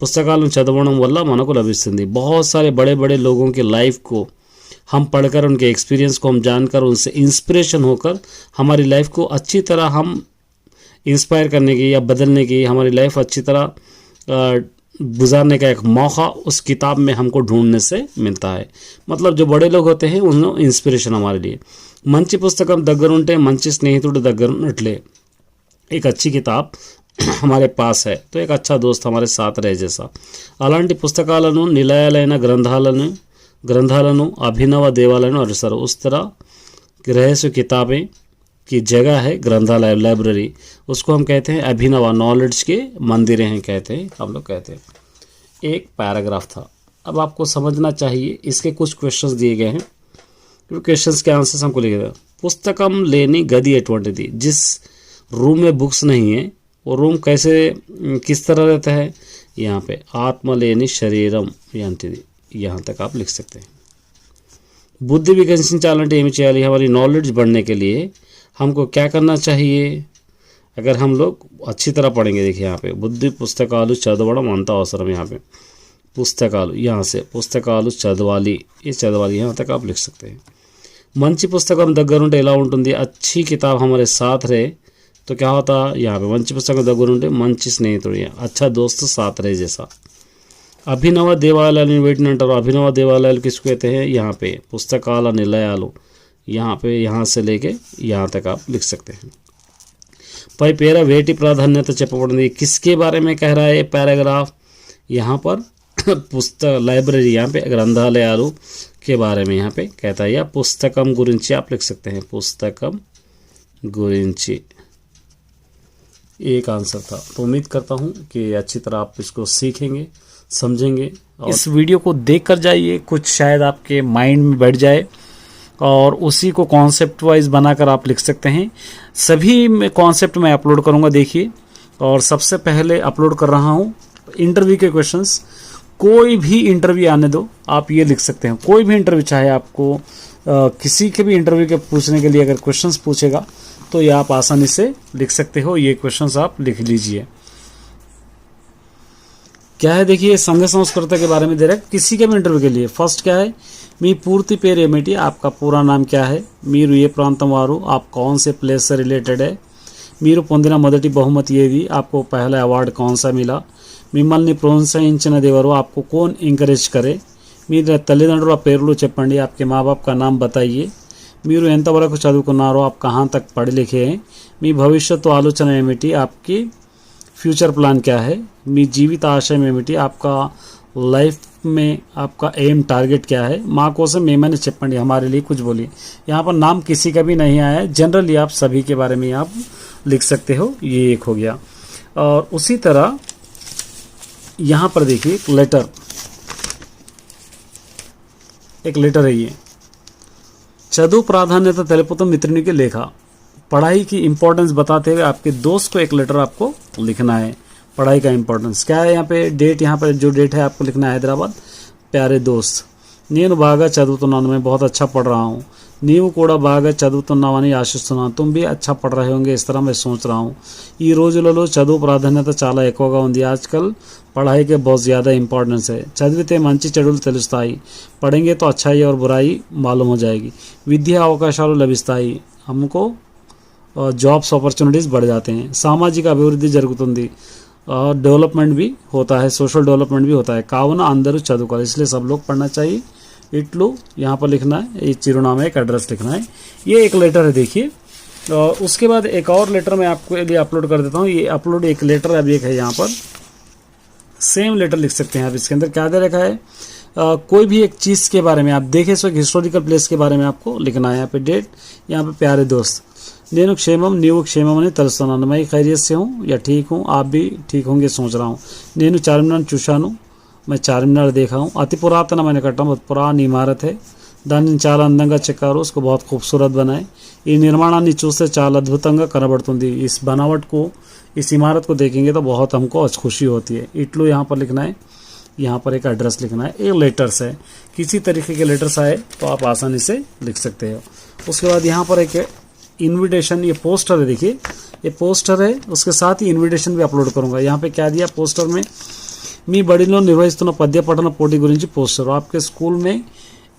పుస్తకాలను చదవడం వల్ల మనకు లభిస్తుంది। बहुत सारे बड़े बड़े लोगों की लाइफ को हम पढ़कर उनके एक्सपीरियंस को हम जानकर उनसे इंस्पिरेशन होकर हमारी लाइफ को अच्छी तरह हम इंस्पायर करने की या बदलने की, हमारी लाइफ अच्छी तरह गुजारने का एक मौका उस किताब में हमको ढूंढने से मिलता है। मतलब जो बड़े लोग होते हैं उन्होंने इंस्पिरेशन हमारे लिए। मंची पुस्तकम दग्गरुंटे मंची स्नेहितुడు दग्गरुన్నట్లే, एक अच्छी किताब हमारे पास है तो एक अच्छा दोस्त हमारे साथ रहे जैसा। అలాంటి పుస్తకాలను నిలయాలైన ग्रंथाలను अभिनव देवालयों अनुसार उस तरह रहस्य किताबें की जगह है ग्रंथालय लाइब्रेरी, उसको हम कहते हैं अभिनव, नॉलेज के मंदिरें हैं कहते हैं, हम लोग कहते हैं। एक पैराग्राफ था, अब आपको समझना चाहिए इसके कुछ क्वेश्चंस दिए गए हैं, क्वेश्चंस के आंसर्स हमको लिखे गए। पुस्तकम लेनी गदी एटवंटी, जिस रूम में बुक्स नहीं है वो रूम कैसे किस तरह रहता है, यहाँ पे आत्मा लेनी शरीरम यांतिदी, यहाँ तक आप लिख सकते हैं। बुद्धि विकसिंचाలంటే ఏమి చేయాలి, हमारी नॉलेज बढ़ने के लिए हमको क्या करना चाहिए। अगर हम लोग अच्छी तरह पढ़ेंगे, देखिए यहाँ पे बुद्धि पुस्तकालु చదవడం అంత అవసరం, यहाँ पे पुस्तकालु, यहाँ से पुस्तकालु చదవాలి, ये చదవాలి यहाँ तक आप लिख सकते हैं। మంచి పుస్తకం దగ్గరుంటే ఎలా ఉంటుంది, अच्छी किताब हमारे साथ रहे तो क्या होता, यहाँ पे మంచి పుస్తకం దగ్గరుంటే మంచి స్నేహితుడు, अच्छा दोस्त साथ रहे जैसा। अभिनव देवालयाలు వేటిని అంటారు, अभिनव देवालयाలు किसको कहते हैं, यहाँ पे पुस्तकाल निलयालु, यहाँ पे यहाँ से लेके यहाँ तक आप लिख सकते हैं। पै पेरा वेटी प्राधान्यता చెప్పబడింది, किसके बारे में कह रहा है पैराग्राफ, यहाँ पर पुस्तक लाइब्रेरी, यहाँ पे ग्रंथालयालु के बारे में यहाँ पे कहता है, या पुस्तकम गुरिंची आप लिख सकते हैं, पुस्तकम गुरिंची एक आंसर था। तो उम्मीद करता हूँ कि अच्छी तरह आप इसको सीखेंगे समझेंगे। और इस वीडियो को देख कर जाइए, कुछ शायद आपके माइंड में बैठ जाए और उसी को कॉन्सेप्ट वाइज बनाकर आप लिख सकते हैं। सभी में कॉन्सेप्ट मैं अपलोड करूंगा, देखिए। और सबसे पहले अपलोड कर रहा हूं इंटरव्यू के क्वेश्चंस, कोई भी इंटरव्यू आने दो आप ये लिख सकते हैं, कोई भी इंटरव्यू, चाहे आपको किसी के भी इंटरव्यू के पूछने के लिए अगर क्वेश्चंस पूछेगा तो ये आप आसानी से लिख सकते हो, ये क्वेश्चंस आप लिख लीजिए। क्या है, देखिए संघ संस्कृत के बारे में दे रहा है किसी के भी इंटरव्यू के लिए। फर्स्ट क्या है, मी पूर्ति पेर ఏమిటి, आपका पूरा नाम क्या है, మీరు ఏ ప్రాంతం వారు, आप कौन से प्लेस से रिलेटेड है, మీరు పొందిన మొదటి బహుమతి ఏది, आपको पहला अवार्ड कौन सा मिला, మిమ్మల్ని ప్రోత్సహించినది ఎవరు, आपको कौन इंकरेज करे, మీ తల్లిదండ్రుల పేర్లు చెప్పండి, आपके माँ बाप का नाम बताइए, మీరు ఎంతవరకు చదువుకున్నారో, आप कहाँ तक पढ़े लिखे हैं, మీ భవిష్యత్తు ఆలోచన ఏమిటి, आपकी फ्यूचर प्लान क्या है, మీ జీవిత ఆశయం ఏమిటి, आपका लाइफ में आपका एम टारगेट क्या है, माँ కోసం ఏమైనా చెప్పండి, हमारे लिए कुछ बोलिए। यहाँ पर नाम किसी का भी नहीं आया है, जनरली आप सभी के बारे में आप लिख सकते हो, ये एक हो गया। और उसी तरह यहाँ पर देखिए लेटर, एक लेटर है ये, చదువు ప్రాధాన్యత తెలుపుతూ మిత్రునికి లేఖ, पढ़ाई की इंपॉर्टेंस बताते हुए आपके दोस्त को एक लेटर आपको लिखना है। पढ़ाई का इंपॉर्टेंस क्या है, यहाँ पे डेट, यहाँ पर जो डेट है आपको लिखना है हैदराबाद। प्यारे दोस्त, నేను బాగా చదువుతున్నాను, मैं बहुत अच्छा पढ़ रहा हूँ, నీవు కూడా బాగా చదువుతున్నావని ఆశిస్తున్నాను, तुम भी अच्छा पढ़ रहे होंगे इस तरह मैं सोच रहा हूँ। ఈ రోజులలో చదువు ప్రాధాన్యత చాలా ఎక్కువగా ఉంది, आजकल पढ़ाई के बहुत ज़्यादा इंपॉर्टेंस है। చదివితే మంచి చెడులు తెలుస్తాయి, पढ़ेंगे तो अच्छाई और बुराई मालूम हो जाएगी। విద్యా అవకాశాలు లభిస్తాయి, हमको जॉब्स अपॉर्चुनिटीज़ बढ़ जाते हैं। सामाजिक अभिवृद्धि जరుగుతుంది, डेवलपमेंट भी होता है, सोशल डेवलपमेंट भी होता है। కావున అందరూ చదువుకోవాలి, इसलिए सब लोग पढ़ना चाहिए। इटलू यहाँ पर लिखना है, ये चिरुनामा एक एड्रेस लिखना है। ये एक लेटर है, देखिए। उसके बाद एक और लेटर मैं आपको लिए अपलोड कर देता हूँ। ये अपलोड एक लेटर अब एक है, यहाँ पर सेम लेटर लिख सकते हैं आप। इसके अंदर क्या दे रखा है, कोई भी एक चीज़ के बारे में आप देखें, सो एक हिस्टोरिकल प्लेस के बारे में आपको लिखना है। यहाँ पे डेट, यहाँ पे प्यारे दोस्त, నేను క్షేమం నీవు క్షేమం అని తెలుస్తున్నాను, मैं खैरियत से हूँ या ठीक हूँ, आप भी ठीक होंगे सोच रहा हूँ। నేను చార్మినార్ చూశాను, मैं చార్మినార్ देखा हूँ। అతి పురాతనమైన కట్టడం, बहुत पुरानी इमारत है, దానిని చాలా అందంగా చెక్కారు, उसको बहुत खूबसूरत बनाए। ఈ నిర్మాణాన్ని చూస్తే చాలా అద్భుతంగా కనబడుతుంది, इस बनावट को, इस इमारत को देखेंगे तो बहुत हमको खुशी होती है। इटलू यहाँ पर लिखना है, यहाँ पर एक एड्रेस लिखना है। ये लेटर्स है, किसी तरीके के लेटर्स आए तो आप आसानी से लिख सकते हो। उसके बाद यहाँ पर एक इनविटेशन, ये पोस्टर है, देखिए ये पोस्टर है, उसके साथ ही इनविटेशन भी अपलोड करूंगा। यहाँ पे क्या दिया पोस्टर में, మీ బడిలో నిర్వహిస్తున్న పద్య పఠన పోటీ గురించి పోస్టర్, आपके स्कूल में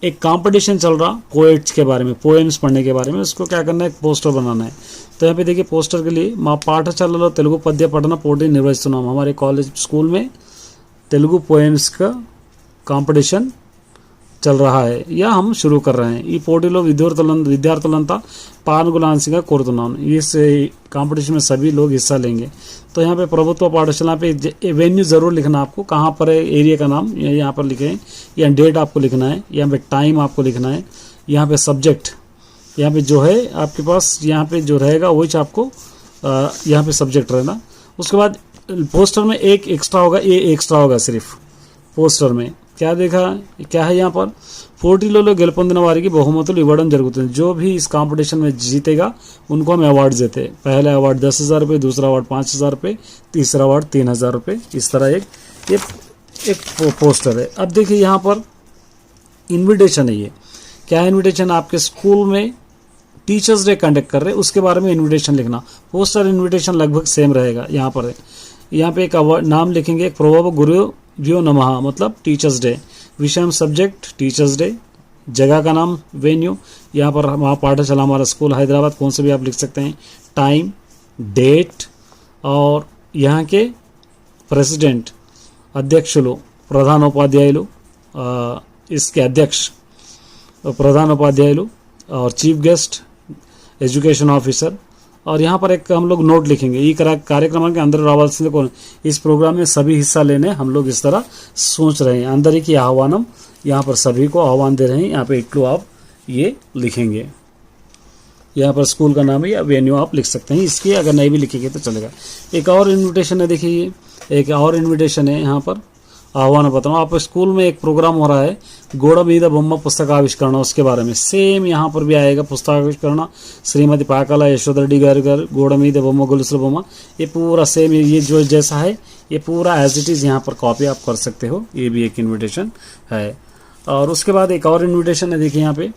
एक कंपटीशन चल रहा पोएट्स के बारे में, पोएम्स पढ़ने के बारे में, उसको क्या करना है, एक पोस्टर बनाना है। तो यहाँ पे देखिए पोस्टर के लिए మా పాఠశాలలో తెలుగు పద్య పఠన పోటీ నిర్వహిస్తున్నాం। हमारे कॉलेज स्कूल में तेलुगु पोएम्स का कंपटीशन चल रहा है या हम शुरू कर रहे हैं। ఈ పోటీలో విద్యార్థులంతా పాల్గొనాల్సిందిగా కోరుతున్నాను। इस कंपटीशन में सभी लोग हिस्सा लेंगे। तो यहाँ पे प्रभुत्व पाठशाला पे वेन्यू ज़रूर लिखना आपको, कहाँ पर है, एरिया का नाम यहाँ पर लिखें, या डेट आपको लिखना है, यहाँ पे टाइम आपको लिखना है, यहाँ पे सब्जेक्ट, यहाँ पे जो है आपके पास यहाँ पे जो रहेगा वही आपको यहाँ पे सब्जेक्ट रहना। उसके बाद पोस्टर में एक एक्स्ट्रा होगा, ये एक्स्ट्रा होगा सिर्फ పోస్టర్ में क्या देखा, क्या है यहाँ पर, పోటీలలో గెలుపొందిన వారికి బహుమతులు ఇవ్వడం జరుగుతుంది। जो भी इस कंपटीशन में जीतेगा उनको हम अवार्ड देते हैं। पहला अवार्ड 10,000 रुपये, दूसरा अवार्ड 5,000 रुपये, तीसरा अवार्ड 3,000 रुपये। इस तरह एक पोस्टर है। अब देखिए यहाँ पर इन्विटेशन है। ये क्या है, इन्विटेशन आपके स्कूल में टीचर्स डे कंडक्ट कर रहे हैं उसके बारे में इन्विटेशन लिखना। पोस्टर इन्विटेशन लगभग सेम रहेगा। यहाँ पर है, यहाँ पे एक नाम लिखेंगे, एक प्रोवर्ब गुरुभ्यो नमः मतलब टीचर्स डे, विषय सब्जेक्ट टीचर्स डे, जगह का नाम वेन्यू, यहाँ पर वहाँ पाठशाला हमारा स्कूल हैदराबाद कौन से भी आप लिख सकते हैं, टाइम, डेट, और यहाँ के प्रेसिडेंट अध्यक्षुలు ప్రధానోపాధ్యాయులు, इसके अध्यक्ष प्रधानोपाध्यायुలు और चीफ गेस्ट एजुकेशन ऑफिसर। और यहाँ पर एक हम लोग नोट लिखेंगे, ఈ కార్యక్రమానికి అందరూ రావాల్సిందే, इस प्रोग्राम में सभी हिस्सा लेने हम लोग इस तरह सोच रहे हैं। అందరికీ ఆహ్వానం, यहाँ पर सभी को आह्वान दे रहे हैं। यहाँ पे इट्लू आप ये लिखेंगे, यहाँ पर स्कूल का नाम है या वेन्यू आप लिख सकते हैं। इसकी अगर नहीं भी लिखेंगे तो चलेगा। एक और इन्विटेशन है, देखिए एक और इन्विटेशन है यहाँ पर आह्वान बताऊँ। आप स्कूल में एक प्रोग्राम हो रहा है गोड़ मीद बొమ్మ पुस्तकाविष्करण, उसके बारे में सेम यहाँ पर भी आएगा पुस्तकाविष्करण। श्रीमती पाकाला यशोध रेड्डी गाరు गोड़ मीद बొమ్మ గొలుసుల బొమ్మ, ये पूरा सेम, ये जो जैसा है ये पूरा एज इट इज़ यहाँ पर कॉपी आप कर सकते हो। ये भी एक इन्विटेशन है। और उसके बाद एक और इन्विटेशन है, देखिए यहाँ पे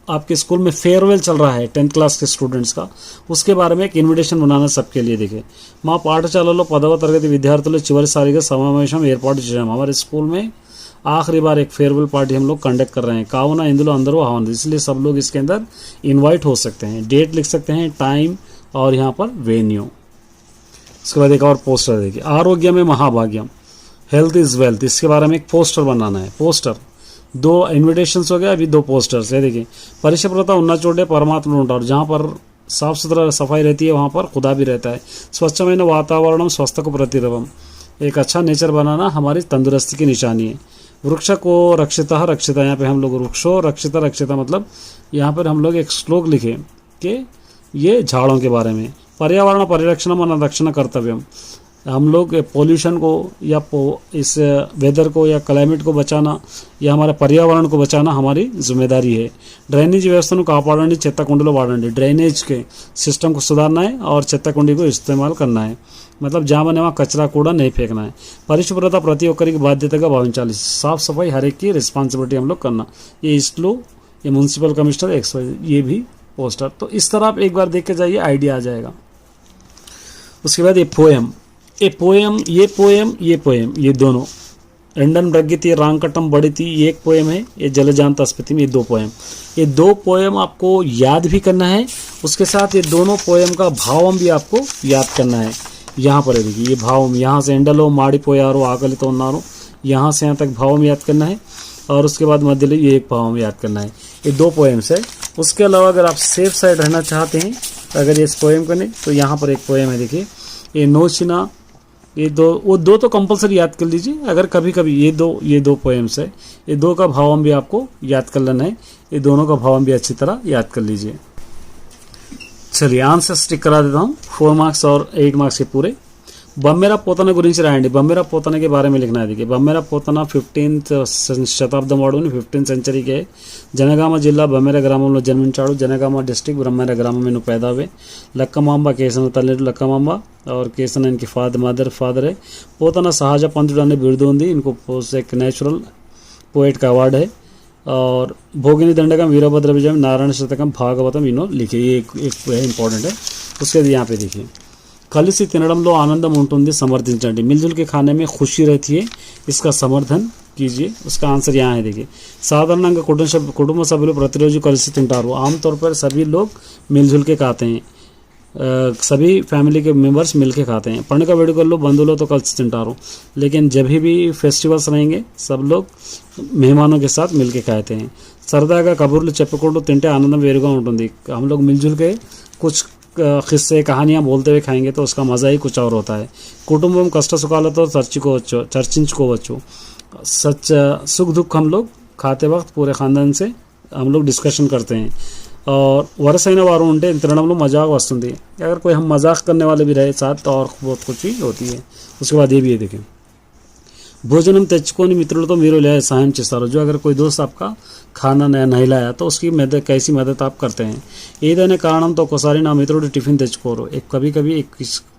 आपके स्कूल में फेयरवेल चल रहा है 10th क्लास के स्टूडेंट्स का, उसके बारे में एक इन्विटेशन बनाना सबके लिए। देखिए మా పాఠశాలలో 10వ తరగతి విద్యార్థులు చివరిసారిగా సమావేశం ఏర్పాటు చేశాము। हमारे स्कूल में आखिरी बार एक फेयरवेल पार्टी हम लोग कंडक्ट कर रहे हैं। కావున ఇందులో అందరూ ఆహ్వాन, इसलिए सब लोग इसके अंदर इन्वाइट हो सकते हैं। डेट लिख सकते हैं, टाइम और यहाँ पर वेन्यू। उसके बाद एक और पोस्टर देखिए, आरोग्य में महाभाग्यम, हेल्थ इज वेल्थ, इसके बारे में एक पोस्टर बनाना है। पोस्टर 2 इन्विटेशंस हो गए, अभी 2 पोस्टर्स है। देखिए పరిశుభ్రత ఉన్న చోటే పరమాత్ముడు ఉంటారు, जहाँ पर साफ सुथरा सफाई रहती है वहाँ पर खुदा भी रहता है। स्वच्छమైన वातावरण स्वस्थకు ప్రతిరూపం, एक अच्छा नेचर बनाना हमारी तंदुरुस्ती की निशानी है। वृक्ष को रक्षिता रक्षिता, यहाँ पे हम लोग वृक्षो रक्षिता रक्षिता मतलब यहाँ पर हम लोग एक श्लोक लिखे कि ये झाड़ों के बारे में। पर्यावरण परिरक्षण मन रक्षण कर्तव्यम, हम लोग पोल्यूशन को या इस वेदर को या क्लाइमेट को बचाना या हमारे पर्यावरण को बचाना हमारी जिम्मेदारी है। ड्रेनेज व्यवस्था కాపాడండి, చెత్త కుండీలో వాడండి, ड्रेनेज के सिस्टम को सुधारना है और చెత్త కుండీ को इस्तेमाल करना है, मतलब जहाँ बने वहाँ कचरा कूड़ा नहीं फेंकना है। పరిశుభ్రత ప్రతి ఒక్కరికి బాధ్యతగా భావించాలి, साफ सफाई हर एक की रिस्पॉन्सिबिलिटी हम लोग करना। ये इसलो ये म्यूनसिपल कमिश्नर XYZ, ये भी पोस्टर। तो इस तरह आप एक बार देख के जाइए, आइडिया आ जाएगा। उसके बाद ये पोएम, ये पोएम ये दोनों एंडन ब्रगिति रांकटम बड़ीती, ये एक पोएम है। ये जलजांत स्फीति में ये 2 पोएम, ये 2 पोएम आपको याद भी करना है। उसके साथ ये दोनों पोएम का भावम भी आपको याद करना है। यहाँ पर देखिए ये भावम, यहाँ से एंडलो माड़िपोयारो आकलितो उन्नारो, यहाँ से यहाँ तक भावम याद करना है। और उसके बाद मध्यले ये एक भावम याद करना है। ये 2 पोएम्स है। उसके अलावा अगर आप सेफ साइड रहना चाहते हैं अगर ये इस पोएम करने, तो यहाँ पर एक पोएम है, देखिए ये नोशिना, ये 2 तो कंपलसरी याद कर लीजिए। अगर कभी कभी ये दो पोएम्स है, ये 2 का भावम भी आपको याद कर लेना है। ये दोनों का भावम भी अच्छी तरह याद कर लीजिए। चलिए आंसर स्टिक करा देता हूँ, 4 मार्क्स और 8 मार्क्स के पूरे। బమ్మెర పోతన గురించి రాయండి। बम्मेरा पोतना के बारे में लिखना है। देखिए बम्मेरा पोतना 15th శతాబ్దం వాడుని, 15th सेंचुरी के జనగామ జిల్లా బమ్మెర గ్రామంలో జన్మించాడు। జనగామ డిస్ట్రిక్ట్ బమ్మెర గ్రామం में पैदा हुए। లక్కమాంబ కేసన తల్లి లక్కమాంబ और केसन इनकी फादर है। पोतना सहज पंथुడు అనే బిరుదు ఉంది। इनको एक नेचुरल पोएट का अवार्ड है। और भोगिनी दंडकम, वीरभद्र विजयम, नारायण शतकम, भागवतम इन्हों लिखे, ये एक इंपॉर्टेंट है। उसके बाद यहाँ पे देखिए కలిసి తినడంలో ఆనందం ఉంటుంది, సమర్థించండి। मिलजुल के खाने में खुशी रहती है, इसका समर्थन कीजिए, उसका आंसर यहाँ है देखिए। సాధారణంగా కుటుంబ సభ్యులు ప్రతిరోజు కలిసి తింటారు। आमतौर पर सभी लोग मिलजुल के खाते हैं। सभी फैमिली के मेंबर्स मिलके खाते हैं। పండుగ వేడుకల్లో బంధువులతో కలిసి తింటారు। लेकिन जब भी फेस्टिवल्स रहेंगे सब लोग मेहमानों के साथ मिलके खाते हैं। సరదాగా కబుర్లు చెప్పుకుంటూ తింటే ఆనందం వేరుగా ఉంటుంది। हम लोग मिलजुल के कुछ किस्से कहानियाँ बोलते हुए खाएंगे तो उसका मज़ा ही कुछ और होता है। కుటుంబం కష్ట సుఖాలతో చర్చించుకోవచ్చు। सच सुख दुख हम लोग खाते वक्त पूरे ख़ानदान से हम लोग डिस्कशन करते हैं। और వరసైన వారు ఉంటే తినడంలో మజాక్ వస్తుంది। अगर कोई हम मजाक करने वाले भी रहे साथ तो और बहुत कुछ भी होती है। उसके बाद ये भी है देखें, భోజనం తెచ్చుకొని మిత్రులతో మీరు సహాయం చేస్తారు। जो अगर कोई दोस्त आपका खाना नहीं लाया तो उसकी मदद कैसी मदद आप करते हैं। ఏదైనా కారణంతో ఒకసారి నా మిత్రుడు టిఫిన్ తెచ్చుకోరు। कभी कभी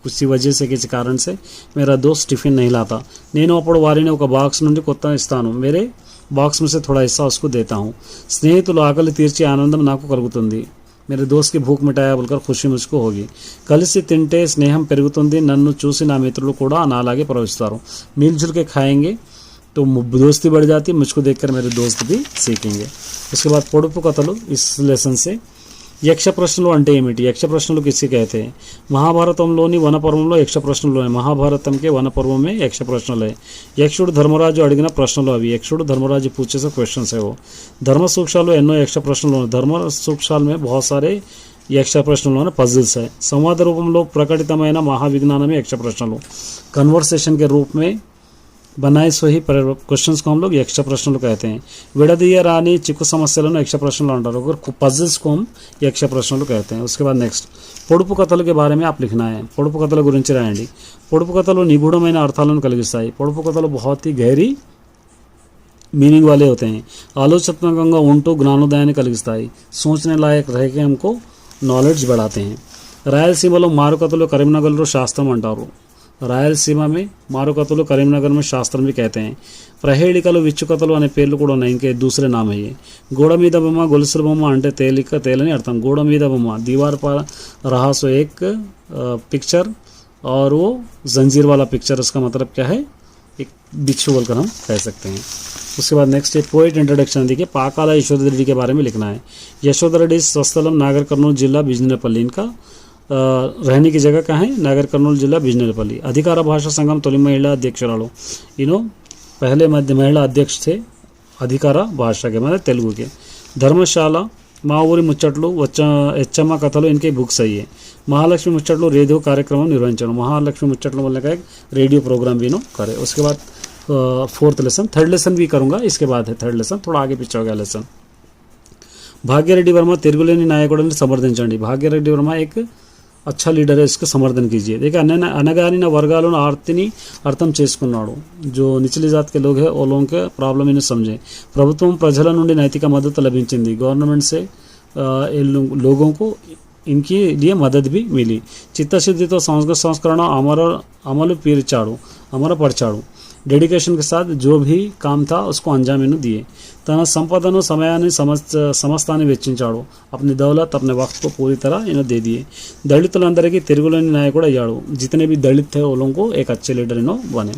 किसी वजह से किसी कारण से मेरा दोस्त टिफिन नहीं लाता। నేను అప్పుడు వారిని ఒక బాక్స్ నుండి కొత్త ఇస్తాను। मेरे బాక్స్ में से थोड़ा हिस्सा उसको देता हूँ। స్నేహితులు ఆకలి తీర్చే ఆనందం నాకు కలుగుతుంది। मेरे दोस्त की भूख मिटाया बोलकर खुशी मुझको होगी। కలిసి తింటే స్నేహం పెరుగుతుంది। నన్ను చూసి నా మిత్రులు కూడా నాలాగే ప్రవర్తిస్తారు। मिलजुल के खाएंगे तो दोस्ती बढ़ जाती है। मुझको देखकर मेरे दोस्त भी सीखेंगे। उसके बाद పొడుపు కథలు इस लेसन से యక్ష ప్రశ్నలు అంటే ఏమిటి? యక్ష ప్రశ్నలు किसी कहते हैं? మహాభారతంలోని వనపర్వంలో యక్ష ప్రశ్నలు ఉన్నాయి। మహాభారతం के वन पर्व में यक्ष प्रश्नल है। యక్షుడు ధర్మరాజు అడిగిన ప్రశ్నలు అవి। యక్షుడు ధర్మరాజు पूछे से क्वेश्चंस है वो। ధర్మ సూక్ష్మాలు ఎన్నో యక్ష ప్రశ్నలు ఉన్నాయి। ధర్మ సూక్ష్మాల में बहुत सारे యక్ష ప్రశ్నలు పజిల్స్ है। సంవాద రూపంలో ప్రకటితమైన మహావిజ్ఞానమే యక్ష ప్రశ్నలు। कन्वर्सेशन के रूप में बनाए सही क्वेश्चंस को हम लोग यक्ष प्रश्नలు कहते हैं। విడదీయ రాని చిక్కు సమస్యలను యక్ష ప్రశ్నలు అంటారు। और पजल्स को हम यक्ष ప్రశ్నలు कहते हैं। उसके बाद नेक्स्ट పొడుపు కథల के बारे में आप लिखना है। పొడుపు కథల గురించి రాయండి। పొడుపు కథలు నిగూఢమైన అర్థాలను కలిగిస్తాయి। పొడుపు కథలు बहुत ही गहरी मीनिंग वाले होते हैं। ఆలోచనాత్మకంగా ఉంటూ జ్ఞానోదయాన్ని కలిగిస్తాయి। सोचने लायक रह के हमको नॉलेज बढ़ाते हैं। రాయలసీమలో మారుకథలు కరీంనగర్లో శాస్త్రం అంటారు। రాయలసీమ में మారుకథలు కరీంనగర్ में శాస్త్రం भी कहते हैं। ప్రహేళికలు విచ్చుకథలు అనే పేర్లు కూడా ఉన్నాయి। ఇంకే दूसरे नाम है ये। గోడ మీద బొమ్మ గొలుసుల బొమ్మ అంటే తేలని అర్థం। గోడ మీద బొమ్మ दीवार पर रहा सो एक पिक्चर और वो जंजीर वाला पिक्चर, उसका मतलब क्या है? एक बिच्छू बोलकर हम कह सकते हैं। उसके बाद नेक्स्ट है पोइट इंट्रोडक्शन। देखिए पाकाला यशोधर रेड्डी के बारे में लिखना है। यशोधर रेड्डी स्वस्थलम नागर कर्नूल जिला बिजनेपल्ली, इनका रहने की जगह कहाँ है? नागर कर्नूल जिला बिजनेपल्ली। अधिकार भाषा संघम तोली महिला अध्यक्षरालो, इनो पहले मध्य महिला अध्यक्ष थे अधिकार भाषा के, मतलब तेलुगु के। धर्मशाला మా ఊరి ముచ్చట్లు హెచ్చమ్మ కథలు इनके बुक्स है ये। महालक्ष्मी मुच्चटलो रेडियो कार्यक्रम निर्वहिंचడం। महालक्ष्मी मुच्चटलो बोलने का एक रेडियो प्रोग्राम भी नो करे। उसके बाद फोर्थ लेसन, थर्ड लेसन भी करूँगा इसके बाद है थर्ड लेसन, थोड़ा आगे पीछे हो गया लेसन। भाग्यरेड्डी वर्मा తిరుగులేని నాయకుడిని సమర్థించండి। भाग्यरेड्डी वर्मा एक अच्छा लीडर है, इसको समर्थन कीजिए। देखिए అనగారిన వర్గాలను ఆర్తిని అర్థం చేసుకున్నాడు। जो निचली जात के लोग हैं वो लोगों के प्रॉब्लम इन्हें समझे। ప్రభుత్వం ప్రజల నుండి నైతిక మద్దతు లభించింది। गवर्नमेंट से लोगों को इनकी लिए मदद भी मिली। చిత్తశుద్ధితో సంస్కరణ అమలుపరిచాడు। डेडिकेशन के साथ जो भी काम था उसको अंजाम दिए। तन संपदनु समयाన్ని సమస్తాన్ని వెచ్చించాడు। अपनी दौलत अपने वक्त को पूरी तरह इन्हें दे दिए। దళితులందరికీ తిరుగులేని నాయకుడు అయ్యాడు। जितने भी दलित थे वो लोगों को एक अच्छे लीडर इन्हों बने।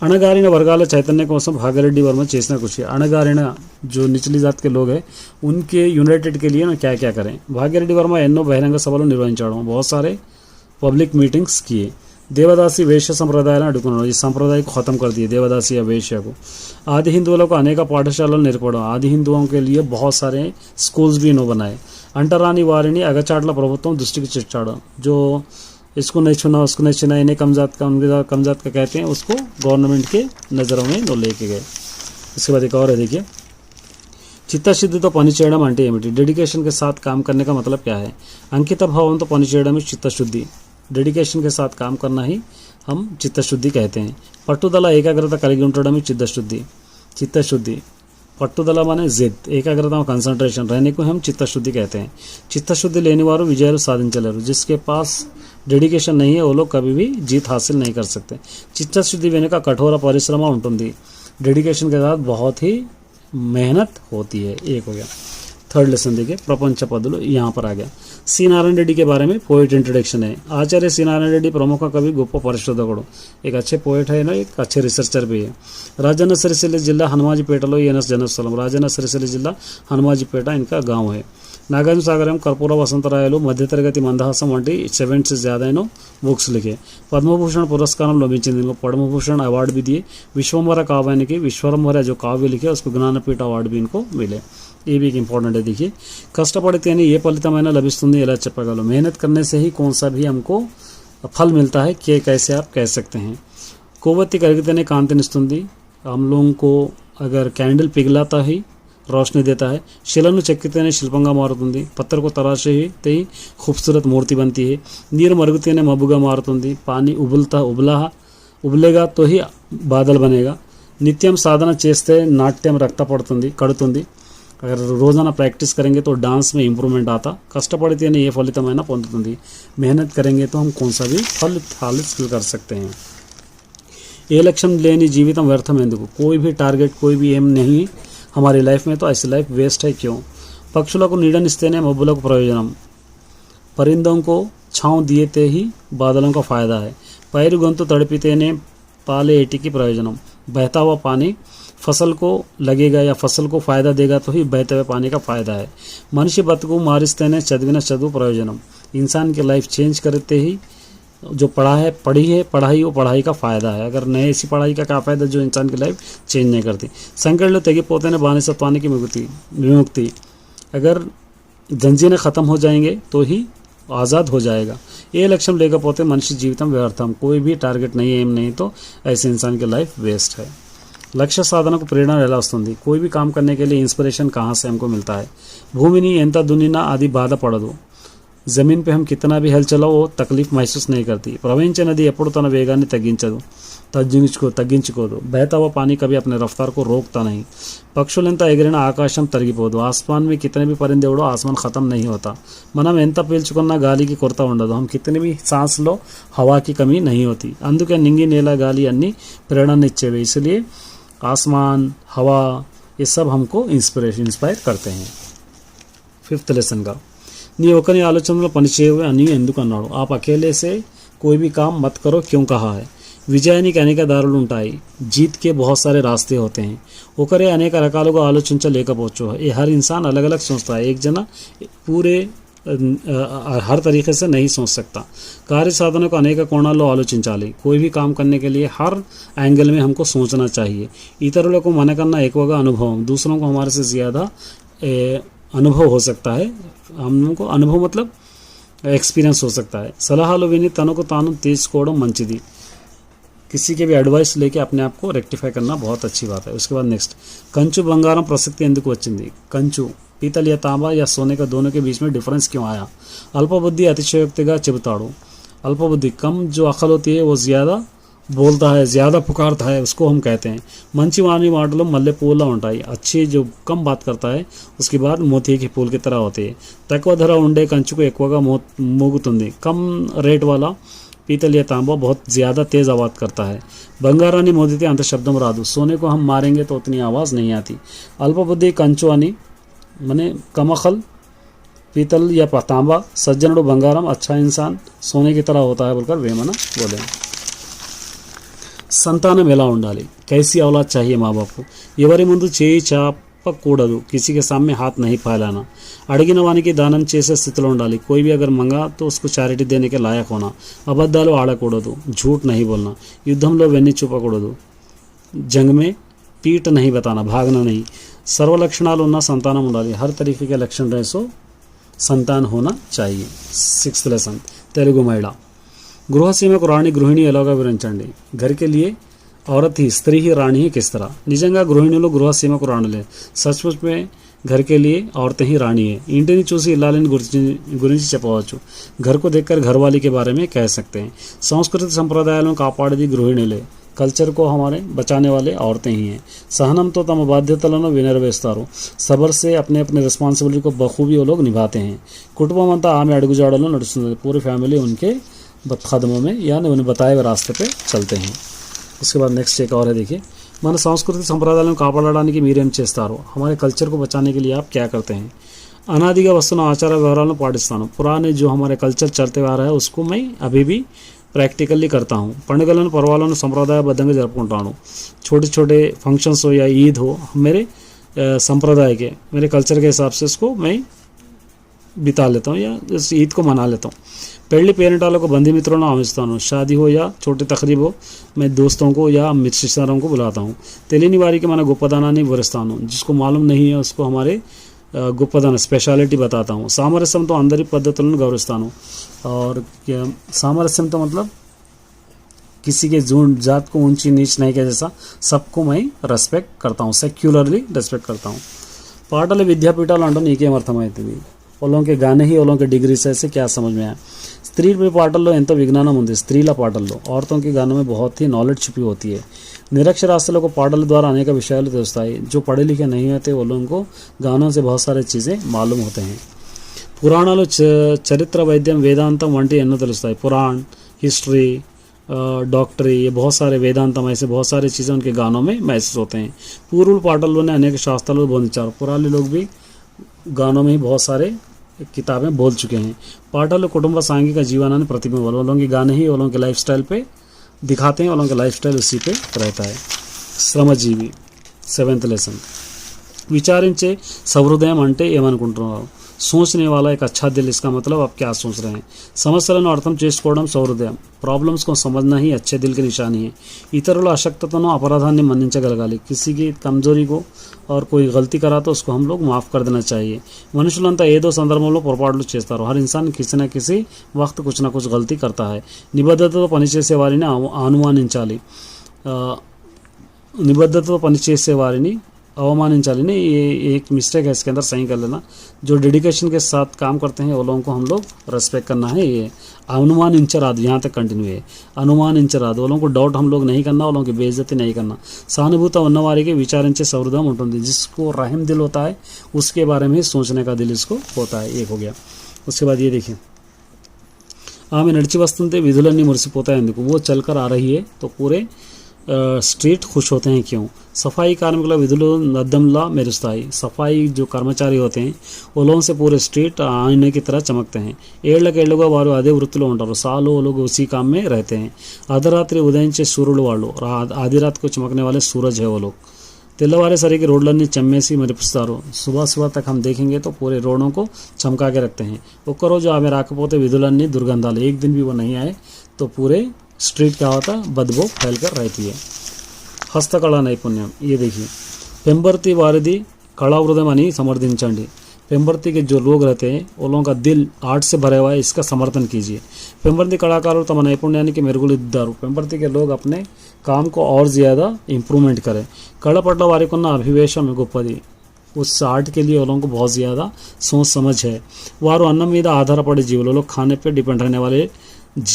అణగారిన వర్గాల చైతన్య కోసం भाग्यरेड्डी वर्मा చేసిన కృషి। అణగారిన जो निचली जात के लोग हैं उनके यूनाइटेड के लिए क्या क्या करें। भाग्यरेड्डी वर्मा ఎన్నో బహిరంగ సభలు నిర్వహించాడు। बहुत सारे पब्लिक मीटिंग्स किए। देवदासी वेश्य संप्रदाय अड्डुकुన్నాడు। इस संप्रदाय को खत्म कर दिए, देवदासी या वेश्य को। आदि हिंदुओं को अनेक पाठशालाలు నేర్పడం। आदि हिंदुओं के लिए बहुत सारे स्कूल्स भी इन्हों बनाए। अंटरानी वारिनी अगचाट्ల ప్రభుత్వం దృష్టికి తెచ్చాడు। जो इसको नहीं छूना उसको नहीं छूना, इन्हें कमजात का कहते हैं, उसको गवर्नमेंट के नज़रों में नो लेके गए। इसके बाद एक और है देखिए, చిత్తశుద్ధితో పనిచేయడం అంటే ఏమిటి? डेडिकेशन के साथ काम करने का मतलब क्या है? अंकित भावంతో పనిచేయడమే చిత్తశుద్ధి। डेडिकेशन के साथ काम करना ही हम चित्तशुद्धि कहते हैं। పట్టుదల ఏకాగ్రత కలిగి ఉండడమే చిత్తశుద్ధి। పట్టుదల माने जिद, ఏకాగ్రత कंसंट्रेशन रहने को हम चित्तशुद्धि कहते हैं। चित्तशुद्धि लेने वालों विजय साधिंचलेరు। जिसके पास डेडिकेशन नहीं है वो लोग कभी भी जीत हासिल नहीं कर सकते। चित्तशुद्धि వెనుక कठोर परिश्रम ఉంటుంది। डेडिकेशन के साथ बहुत ही मेहनत होती है। एक हो गया। थर्ड लेसन देखिए, प्रपंच पदुలు यहाँ पर आ गया। सी नारायण रेड्डी के बारे में पोएट इंट्रोडक्शन है। आचार्य सी नारायण रेड्डी प्रमुख कवि गोप परिशोधकुడు, एक अच्छे पोएट है ना, एक अच्छे रिसर्चर भी है। राजన్న సిరిసిల్ల జిల్లా హనుమాజిపేటలో ఈయన జన్మస్థలం। రాజన్న సిరిసిల్ల జిల్లా హనుమాజిపేట इनका गांव है। नागार्जुन सागरम, कर्पूर वसंतरायलु, मध्यतरगति मंदहाసం వంటి 70 से ज़्यादा इन्हों बुक्स लिखे। पद्मभूषण पुरस्कार लभिंచింది इनको, पद्मभूषण अवार्ड भी दिए। विश्वंभर काव्याనికి विश्वंभर जो काव्य लिखे उसको ज्ञानपीठ अवार्ड भी इनको मिले। ये भी एक इंपॉर्टेंट है। देखिए, కష్టపడితేనే ఏ ఫలితమైనా లభిస్తుంది ఎలా చెప్పగలరు? मेहनत करने से ही कौन सा भी हमको फल मिलता है, कि कैसे आप कह सकते हैं। కొవ్వొత్తి కరిగితేనే కాంతినిస్తుంది, हम लोगों को अगर कैंडल पिघलाता ही रोशनी देता है। शिలను చెక్కితేనే శిల్పంగా మారుతుంది, पत्थर को तराशते ही खूबसूरत मूर्ति बनती है। నీరు మరుగుతేనే మబ్బుగా మారుతుంది, पानी उबलेगा तो ही बादल बनेगा। नित्यम साधना చేస్తే నాట్యం రక్త పడుతుంది కడుతుంది, अगर रोज़ाना प्रैक्टिस करेंगे तो डांस में इंप्रूवमेंट आता। కష్టపడితేనే ఏ ఫలితమైనా పొందుతుంది, मेहनत करेंगे तो हम कौन सा भी फल हासिल कर सकते हैं। ఏ లక్ష్యం లేని జీవితం వ్యర్థం ఎందుకు? कोई भी टारगेट, कोई भी एम नहीं हमारी लाइफ में, तो ऐसी लाइफ वेस्ट है क्यों? పక్షులకు నీడనిస్తేనే మబ్బులకు ప్రయోజనం, परिंदों को छाँव दिए ही बादलों का फायदा है। पैर गొంతు తడిపితేనే पाले एटी की प्रयोजनम, बहता हुआ पानी फसल को लगेगा या फसल को फ़ायदा देगा तो ही बहते हुए पानी का फ़ायदा है। मनुष्य बतकू मारिस्तेने चदविना चदु प्रयोजनम, इंसान की लाइफ चेंज करते ही जो पढ़ाई वो पढ़ाई का फ़ायदा है। अगर नहीं ऐसी पढ़ाई का क्या फ़ायदा जो इंसान की लाइफ चेंज नहीं करती। संकट తెగిపోతేనే బానిసత్వానికి विमुक्ति, अगर जंजीरें ख़त्म हो जाएंगे तो ही आज़ाद हो जाएगा। ये लक्ष्य లేకపోతే मनुष्य जीवितम व्यर्थम, कोई भी टारगेट नहीं, एम नहीं, तो ऐसे इंसान की लाइफ वेस्ट है। लक्ष्य साधन को प्रेरणा ఎలా వస్తుంది? कोई भी काम करने के लिए इंस्पिरेशन कहाँ से हमको मिलता है? भूमिनी ఎంత దున్నినా అది బాధపడదు, ज़मीन पे हम कितना भी हल चलाओ वो तकलीफ महसूस नहीं करती। प्रवహించే नदी ఎప్పుడు తన వేగాన్ని తగ్గించుకోదు, बहता हुआ पानी कभी अपने रफ्तार को रोकता नहीं। పక్షులెంత ఎగిరినా ఆకాశం తరిగిపోదు, आसमान में कितने भी परिंदे उड़ो आसमान ख़त्म नहीं होता। మనం ఎంత పీల్చుకున్నా గాలికి కొరత ఉండదు, हम कितने भी सांस लो हवा की कमी नहीं होती। అందుకే నింగి నేల గాలి అన్ని ప్రేరణనిచ్చేవి, इसलिए आसमान हवा ये सब हमको इंस्पायर करते हैं। 5th लेसन का, నీ ఒకని ఆలోచనలో పనిచేయవే అని ఎందుకు అన్నాడు? आप अकेले से कोई भी काम मत करो क्यों कहा है? విజయానికి అనేక దారులు ఉంటాయి, जीत के बहुत सारे रास्ते होते हैं। ఒకరే అనేక రకాలుగా ఆలోచించలేకపోవచ్చు, ये हर इंसान अलग अलग सोचता है, एक जना पूरे हर तरीके से नहीं सोच सकता। कार्य साधनों को अनेक కోణాల్లో ఆలోచించాలి, कोई भी काम करने के लिए हर एंगल में हमको सोचना चाहिए। ఇతరులకు మనకన్నా ఎక్కువగా అనుభవం, दूसरों को हमारे से ज़्यादा अनुभव हो सकता है, हम लोगों को अनुभव मतलब एक्सपीरियंस हो सकता है। సలహాలు విని తనకు తాను తీసుకోవడం మంచిది, किसी के भी एडवाइस लेके अपने आप को रेक्टिफाई करना बहुत अच्छी बात है। उसके बाद नेक्स्ट, कंचु बंगारम प्रसक्ति ఎందుకు వచ్చింది? कंचु पीतल या तांबा या सोने का दोनों के बीच में डिफरेंस क्यों आया? अल्पबुद्धि अतिशयोक्तिగా చెబుతాడు, अल्पबुद्धि कम जो अकल होती है वो ज़्यादा बोलता है, ज़्यादा पुकारता है, उसको हम कहते हैं। మంచి వాని మాటలు మల్లె పూల ఉంటాయి, अच्छी जो कम बात करता है उसके बाद मोती के फूल की तरह होती है। తక్కువ ధర ఉండే కంచుకు ఎక్కువగా మోగుతుంది, कम रेट वाला पीतल या तांबा बहुत ज़्यादा तेज़ आवाज़ करता है। बंगारानी मोदिते अंत शब्दम रादू, सोने को हम मारेंगे तो उतनी आवाज़ नहीं आती। अल्पबुद्धि कंचु అని मने कमखल पीतल या तांबा, सज्जनुడు बंगारम अच्छा इंसान सोने की तरह होता है बोलकर वेमन बोले। సంతానం ఎలా ఉండాలి? कैसी औलाद चाहिए माँ बाप को? ఎవరి ముందు చేయి చాపకూడదు, किसी के सामने हाथ नहीं फैलाना। అడిగిన వానికి దానం చేసే స్థితిలో ఉండాలి, कोई भी अगर मंगा तो उसको चैरिटी देने के लायक होना। అబద్ధాలు ఆడకూడదు, झूठ नहीं बोलना। యుద్ధంలో వెన్ను చూపకూడదు, जंग में पीठ नहीं बताना, भागना नहीं। सर्वलक्षणाలు ఉన్న సంతానం ఉండాలి, हर तरीके के लक्षण रहे सो संतान होना चाहिए। 6th लेसन, తెలుగు మహిళ, గృహసీమకు రాణి గృహిణి ఎలాగా వివరించండి? घर के लिए औरत ही स्त्री ही रानी ही किस तरह? నిజంగా గృహిణులు గృహసీమకు రాణులే, सचमुच में घर के लिए औरतें ही रानी है। ఇంటిని చూసి ఇల్లాలని గురించి చెప్పవచ్చు, घर को देखकर घरवाली के बारे में कह सकते हैं। సంస్కృతి సంప్రదాయాలను కాపాడేది గృహిణులే, कल्चर को हमारे बचाने वाले औरतें ही हैं। सहनम तो तम बाध्यतలను వినరవేస్తారు, सबर से अपने अपने रिस्पांसिबिलिटी को बखूबी वो लोग निभाते हैं। कुटुंबం అంతా ఆమె అడుగుజాడల్లో నడుస్తుంది, पूरी फैमिली उनके कदमों में यानी उन्हें बताए हुए रास्ते पे चलते हैं। उसके बाद नेक्स्ट एक और है, देखिए, మన సంస్కృతి సంప్రదాయాలను కాపాడడానికి మీరేం చేస్తారు? हमारे कल्चर को बचाने के लिए आप क्या करते हैं? అనాదిగా వస్తున్న ఆచార వ్యవహారాలను పాటిస్తాను. పురాణే जो हमारे कल्चर चलते आ रहा है उसको मैं अभी भी प्रैक्टिकली करता हूँ. పండుగలను పర్వాలను సంప్రదాయబద్ధంగా జరుపుకుంటాను. छोटे छोटे फंक्शंस हो या ईद हो मेरे संप्रदाय के मेरे कल्चर के हिसाब से उसको मैं बिता लेता हूँ या इस ईद को मना लेता हूँ. పెళ్లి పేరెంటాలకు బంధుమిత్రులను ఆహ్వానిస్తాను. షాదీ हो या छोटी तकरीब हो मैं दोस्तों को या रिश्तेदारों को बुलाता हूँ. తెలియని వారికి మన గొప్పదనాన్ని వివరిస్తాను. जिसको मालूम नहीं है उसको हमारे గొప్పదనం స్పెషాలిటీ बताता हूँ. సామరస్యంతో అందరి పద్ధతులను గౌరవిస్తాను. और सामरस्यम तो मतलब किसी के जात को ऊंची नीच नहीं के जैसा सबको मैं రెస్పెక్ట్ करता हूँ. सेक्युलरली రెస్పెక్ట్ करता हूँ. పాటల విద్యాపీఠాలు అంటే నీకేం అర్థమవుతుంది? ఓలోं के गाने ही ओलों के डिग्री से ऐसे क्या समझ में आया? स्त्री పాటల్లో ఎంతో విజ్ఞానం ఉంది. స్త్రీల పాటల్లో औरतों के गानों में बहुत ही नॉलेज छिपी होती है. నిరక్షరాస్యులకు పాటల ద్వారా అనేక విషయాలు తెలుస్తాయి. जो पढ़े लिखे नहीं होते वो लोगों को गानों से बहुत सारे चीज़ें मालूम होते हैं. పురాణాలు చరిత్ర వైద్యం వేదాంతం వంటి ఎన్నో తెలుస్తాయి. पुराण हिस्ट्री डॉक्टरी ये बहुत सारे వేదాంతం ऐसे बहुत सारी चीज़ें उनके गानों में महसूस होते हैं. పూర్వుల పాటల్లోనే అనేక శాస్త్రాలు బోధించారు. पुराने लोग भी गानों में ही बहुत सारे किताबें बोल चुके हैं. పాటలు కుటుంబ సాంఘిక జీవనాన్ని ప్రతిబింబాలు. वो लोगों के गाने ही वो लोगों के लाइफ स्टाइल पे दिखाते हैं. वो लोगों का लाइफ स्टाइल उसी पे रहता है. శ్రమజీవి 7th లెసన్. విచారించే సహృదయం అంటే ఏమనుకుంటున్నారు? सोचने वाला एक अच्छा दिल. इसका मतलब आप क्या सोच रहे हैं? సమస్యలను అర్థం చేసుకోవడం సహృదయం. प्रॉब्लम्स को समझना ही अच्छे दिल की निशानी है. ఇతరుల అశక్తతను అపరాధాన్ని మన్నించగలగాలి. किसी की कमजोरी को और कोई गलती करा तो उसको हम लोग माफ़ कर देना चाहिए. మనుషులంతా ఏదో సందర్భంలో పొరపాట్లు చేస్తారు. हर इंसान किसी न किसी वक्त कुछ ना कुछ गलती करता है. నిబద్ధతతో పనిచేసే వారిని అనుమానించాలి. నిబద్ధతతో పనిచేసే వారిని अवमानिंचाली नहीं. ये एक मिस्टेक है इसके अंदर, सही कर लेना. जो डेडिकेशन के साथ काम करते हैं वो लोगों को हम लोग रेस्पेक्ट करना है. ये अनुमानिंचराद यहाँ तक कंटिन्यू है. अनुमानिंचराद वो लोगों को डाउट हम लोग नहीं करना. वो लोगों की बेइज्जती नहीं करना. సానుభూత ఉన్నవారికి విచారించే సౌహృదయం ఉంటుంది. जिसको रहम दिल होता है उसके बारे में सोचने का दिल इसको होता है. एक हो गया. उसके बाद ये देखिए, ఆమె నడిచి వస్తుంటే విధులన్నీ మురిసిపోతాయి. ఎందుకు? वो चलकर आ रही है तो पूरे स्ट्रीट खुश होते हैं. क्यों? सफाई కార్మికుల విధులు అద్దంలా మెరుస్తాయి. సఫాई जो कर्मचारी होते हैं वो लोगों से पूरे स्ट्रीट आईने की तरह चमकते हैं. ఏళ్లకేళ్లుగా వారు అదే వృత్తిలో ఉంటారు. सालों वो लोग उसी काम में रहते हैं. అర్ధరాత్రి ఉదయించే సూర్యుడు వాళ్ళు. आधी रात को चमकने वाले सूरज है वो लोग. తెల్లవారేసరికి రోడ్లన్నీ చెమ్మేసి మెరిపిస్తారు. सुबह सुबह तक हम देखेंगे तो पूरे रोडों को चमका के रखते हैं. ఒక్కరోజు ఆమె రాకపోతే విధులన్నీ దుర్గంధాలు. एक दिन भी वो नहीं आए तो पूरे स्ट्रीट क्या होता बदबू फैल कर रहती है. హస్తకళా నైపుణ్యం. ये देखिए, పెంబర్తి వారిది కళావృదం అని సమర్థించండి. पेंबर्ती के जो लोग रहते हैं वो लोगों का दिल आर्ट से भरा हुआ है. इसका समर्थन कीजिए. पेंबर्ती कलाकारों तम నైపుణ్యానికి మెరుగుదిద్దారు. पेंबर्ती के लोग अपने काम को और ज़्यादा इम्प्रूवमेंट करें. కళ పట్ల వారికి ఉన్న అభివేశం గొప్పది. उस आर्ट के लिए वो लोगों को बहुत ज़्यादा सोच समझ है. వారు అన్నం మీద ఆధారపడే జీవులలో खाने पे डिपेंड रहने वाले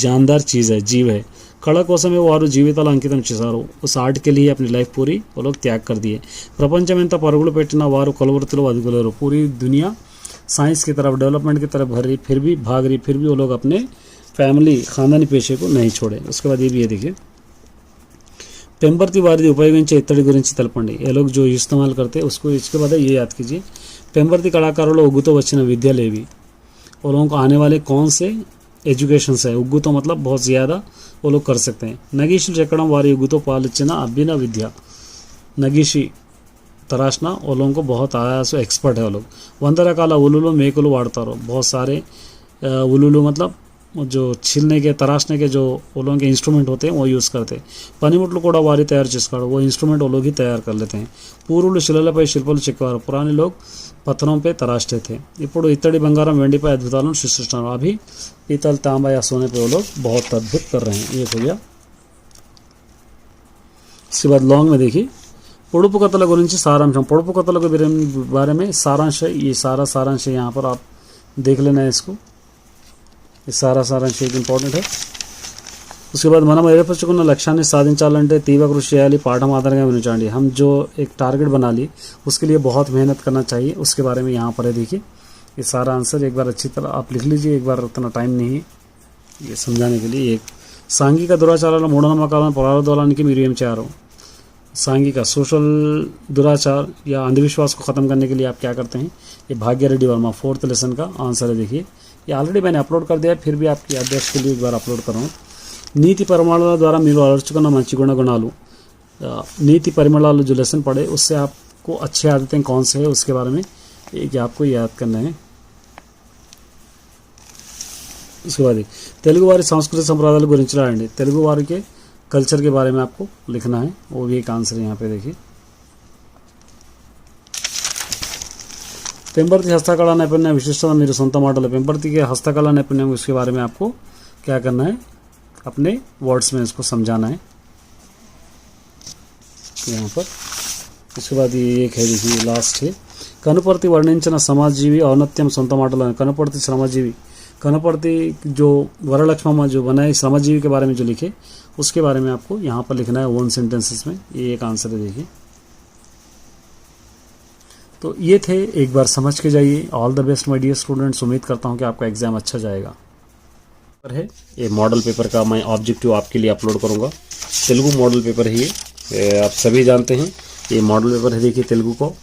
जानदार चीज़ है, जीव है. కళ కోసమే వారు జీవితాలు అంకితం చేశారు. उस आर्ट के लिए अपनी लाइफ पूरी वो लोग त्याग कर दिए. ప్రపంచం ఎంత పరుగులు పెట్టినా వారు కొలవృత్తిలో అదుగులేరు. पूरी दुनिया साइंस की तरफ डेवलपमेंट की तरफ भर रही फिर भी भाग रही, फिर भी वो लोग अपने फैमिली खानदानी पेशे को नहीं छोड़े. उसके बाद ये भी ये देखिए, पेंबर्ती वारिदी उपयोగించే ఇత్తడి గురించి తెలపండి. ये लोग जो इस्तेमाल करते हैं उसको इसके बाद ये याद कीजिए. पेंबर्ती కళాకారులు ఉగ్గుతో వచ్చిన విద్యలేవి. वो लोगों को आने वाले कौन से ఎడ్యుకేషన్స్ है. ఉగ్గుతో मतलब बहुत ज़्यादा वो लोग कर सकते हैं. నగీషులు చెక్కడం వారి ఉగ్గుతో పాలిచ్చిన అభిన విద్య. నగీషి तराशना वो लोगों को बहुत आया सो एक्सपर्ट है वो लोग. 100 రకాల ఉలులు మేకులు వాడతారు. बहुत सारे उलूलू मतलब जो छीलने के तराशने के जो वो लोगों के इंस्ट्रूमेंट होते हैं वो यूज़ करते हैं. పనిముట్లు కూడా వారి తయారు చేసుకోవడం. वो इंस्ट्रूमेंट वो लोग ही तैयार कर लेते हैं. పూర్వులు శిలలపై శిల్పాలు చెక్కేవారు. पुराने लोग पत्थरों पे तराशते थे. ఇప్పుడు ఇత్తడి బంగారం వెండిపై అద్భుతాలను సృష్టిస్తున్నారు. अभी पीतल तांबा या सोने पे वो लोग बहुत अद्भुत कर रहे हैं. ये हो गया. इसके बाद लॉन्ग में देखिए, పొడుపు కథల గురించి సారాంశం. పొడుపు కథల के बारे में सारांश है. ये सारा सारांश है यहाँ पर आप देख लेना है इसको. ये सारा सारांश एक इंपॉर्टेंट है. उसके बाद మనం ఏర్పరచుకున్న లక్ష్యాన్ని సాధించాలంటే తీవ్ర కృషి చేయాలి. పాఠం ఆధారంగా వినించండి. हम जो एक टारगेट बना ली उसके लिए बहुत मेहनत करना चाहिए. उसके बारे में यहाँ पर है देखिए. ये सारा आंसर एक बार अच्छी तरह आप लिख लीजिए. एक बार उतना टाइम नहीं है ये समझाने के लिए. एक సాంఘిక దురాచారాల మూఢనమ్మకాలను ప్రారంభించడానికి మీరు ఏం చేయారు? सांघिका सोशल दुराचार या अंधविश्वास को ख़त्म करने के लिए आप क्या करते हैं, ये भाग्य रेड्डी वर्मा 4th लेसन का आंसर है। देखिए ये ऑलरेडी मैंने अपलोड कर दिया है, फिर भी आपकी याददाश्त के लिए एक बार अपलोड कर रहा हूँ। नीति परिमళాల ద్వారా మీరు అలర్చుకున్న మంచి గుణాలు, नीति परिमళాలు जो लेसन पढ़े उससे आपको अच्छी आदतें कौन से है उसके बारे में एक आपको याद करना है। उसके बाद తెలుగు వారి सांस्कृतिक संप्रदायाల గురించి రాయండి, తెలుగు వారి के कल्चर के बारे में आपको लिखना है, वो भी एक आंसर है यहाँ पे। देखिए पेंबर्ती हस्तकला नैपुण्य विशिष्टता मेरे सొంత మాటలు, पेंबर्ती के हस्तकला नैपुण्य उसके बारे में आपको क्या करना है, अपने वर्ड्स में इसको समझाना है यहाँ पर। इसके बाद ये एक है, देखिए लास्ट है, కనుపర్తి వర్ణించిన సమాజజీవి ఔన్నత్యం సొంత మాటలు। కనుపర్తి श्रमजीवी, कनुपर्ति जो वरलक्ष्मम्मा जो बनाए श्रमजीवी के बारे में जो लिखे उसके बारे में आपको यहाँ पर लिखना है 1 सेंटेंसेस में, ये एक आंसर है। देखिए तो ये थे, एक बार समझ के जाइए। All the best my dear students, उम्मीद करता हूँ कि आपका एग्जाम अच्छा जाएगा। है ये मॉडल पेपर का मैं ऑब्जेक्टिव आपके लिए अपलोड करूँगा, तेलुगु मॉडल पेपर है ये आप सभी जानते हैं, ये मॉडल पेपर है। देखिए तेलुगु को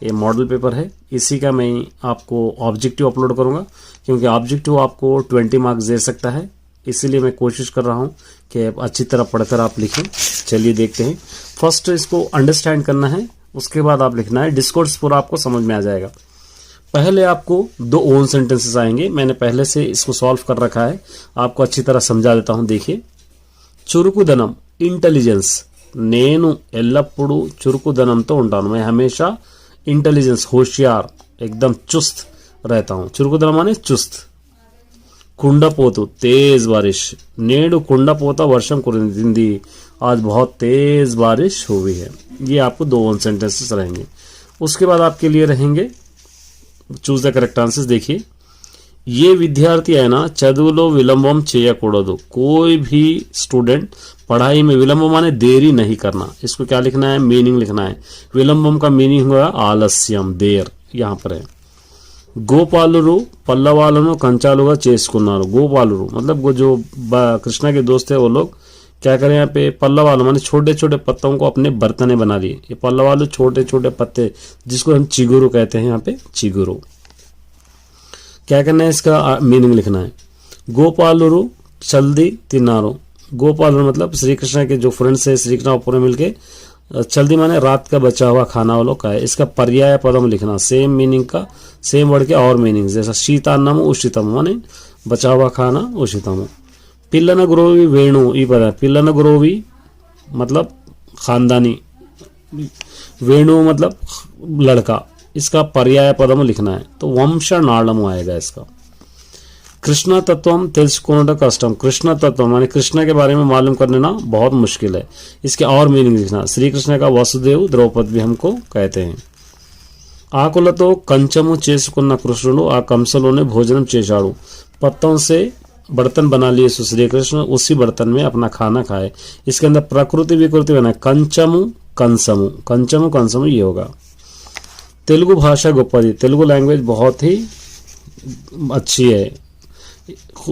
ये मॉडल पेपर है, इसी का मैं आपको ऑब्जेक्टिव अपलोड करूँगा, क्योंकि ऑब्जेक्टिव आपको 20 मार्क्स दे सकता है, इसीलिए मैं कोशिश कर रहा हूँ कि अच्छी तरह पढ़कर आप लिखें। चलिए देखते हैं। फर्स्ट इसको अंडरस्टैंड करना है, उसके बाद आप लिखना है। डिस्कोर्स पूरा आपको समझ में आ जाएगा। पहले आपको 2 ओन सेंटेंसेस आएंगे, मैंने पहले से इसको सॉल्व कर रखा है, आपको अच्छी तरह समझा देता हूँ। देखिए చురుకుదనం इंटेलिजेंस, నేను ఎల్లప్పుడూ చురుకుదనంతో ఉంటాను, मैं हमेशा इंटेलिजेंस होशियार एकदम चुस्त रहता हूँ, చురుకుదనం माने चुस्त। కుండపోతు तेज बारिश, నేడు కుండపోత వర్షం కురిసింది, आज बहुत तेज बारिश हुई है। ये आपको 2 ओन सेंटेंसेस रहेंगे। उसके बाद आपके लिए रहेंगे चूज द करेक्ट आंसर्स। देखिए ये विद्यार्थी है ना చదువులో విలంబం చేయకూడదు, कोई भी स्टूडेंट पढ़ाई में विलंब माने देरी नहीं करना, इसको क्या लिखना है, मीनिंग लिखना है। विलंबम का मीनिंग हुआ आलस्यम, देर, यहाँ पर है। గోపాలురు పల్లవాలను కంచాలుగా చేసుకున్నారు, గోపాలురు मतलब वो जो कृष्णा के दोस्त है वो लोग क्या करें यहाँ पे, पल्लवालु माने छोटे छोटे पत्तों को अपने बर्तने बना लिए। ये पल्लवालु छोटे छोटे पत्ते जिसको हम चिगुरु कहते हैं, यहाँ पे चिगुरु। क्या करना है, इसका मीनिंग लिखना है। गोपालुरु चल्दी तिन्नारू, गोपालुरु मतलब श्री कृष्ण के जो फ्रेंड्स है श्री कृष्ण पूरे मिलके, चल्दी माने रात का बचा हुआ खाना वो लोग का है। इसका पर्याय पदम लिखना, सेम मीनिंग का सेम वर्ड के और मीनिंग, जैसा शीतान्नम उषितम माने बचा हुआ खाना उषितम। पिल्लन गुरोवी वेणु, ये पता है पिल्लन गुरोवी मतलब खानदानी, वेणु मतलब लड़का, इसका पर्याय पदम लिखना है, तो वंश नाड़म आएगा इसका। कृष्ण तत्वम తెలుసుకొనుట కష్టం, कृष्ण तत्व माने कृष्ण के बारे में मालूम करना बहुत मुश्किल है, इसके और मीनिंग लिखना। श्री कृष्ण का वसुदेव द्रौपदी भी हमको कहते हैं। ఆకులతో కంచము చేసుకున్న కృష్ణుడు ఆ కంసలోనే భోజనం చేశాడు, पत्तों से बर्तन बना लिए श्री कृष्ण, उसी बर्तन में अपना खाना खाए। इसके अंदर प्रकृति विकृति बना, कंचमु कंसमु, कंचमु कंसमु ये होगा। तेलुगु भाषा गोप्पदी, तेलुगु लैंग्वेज बहुत ही अच्छी है,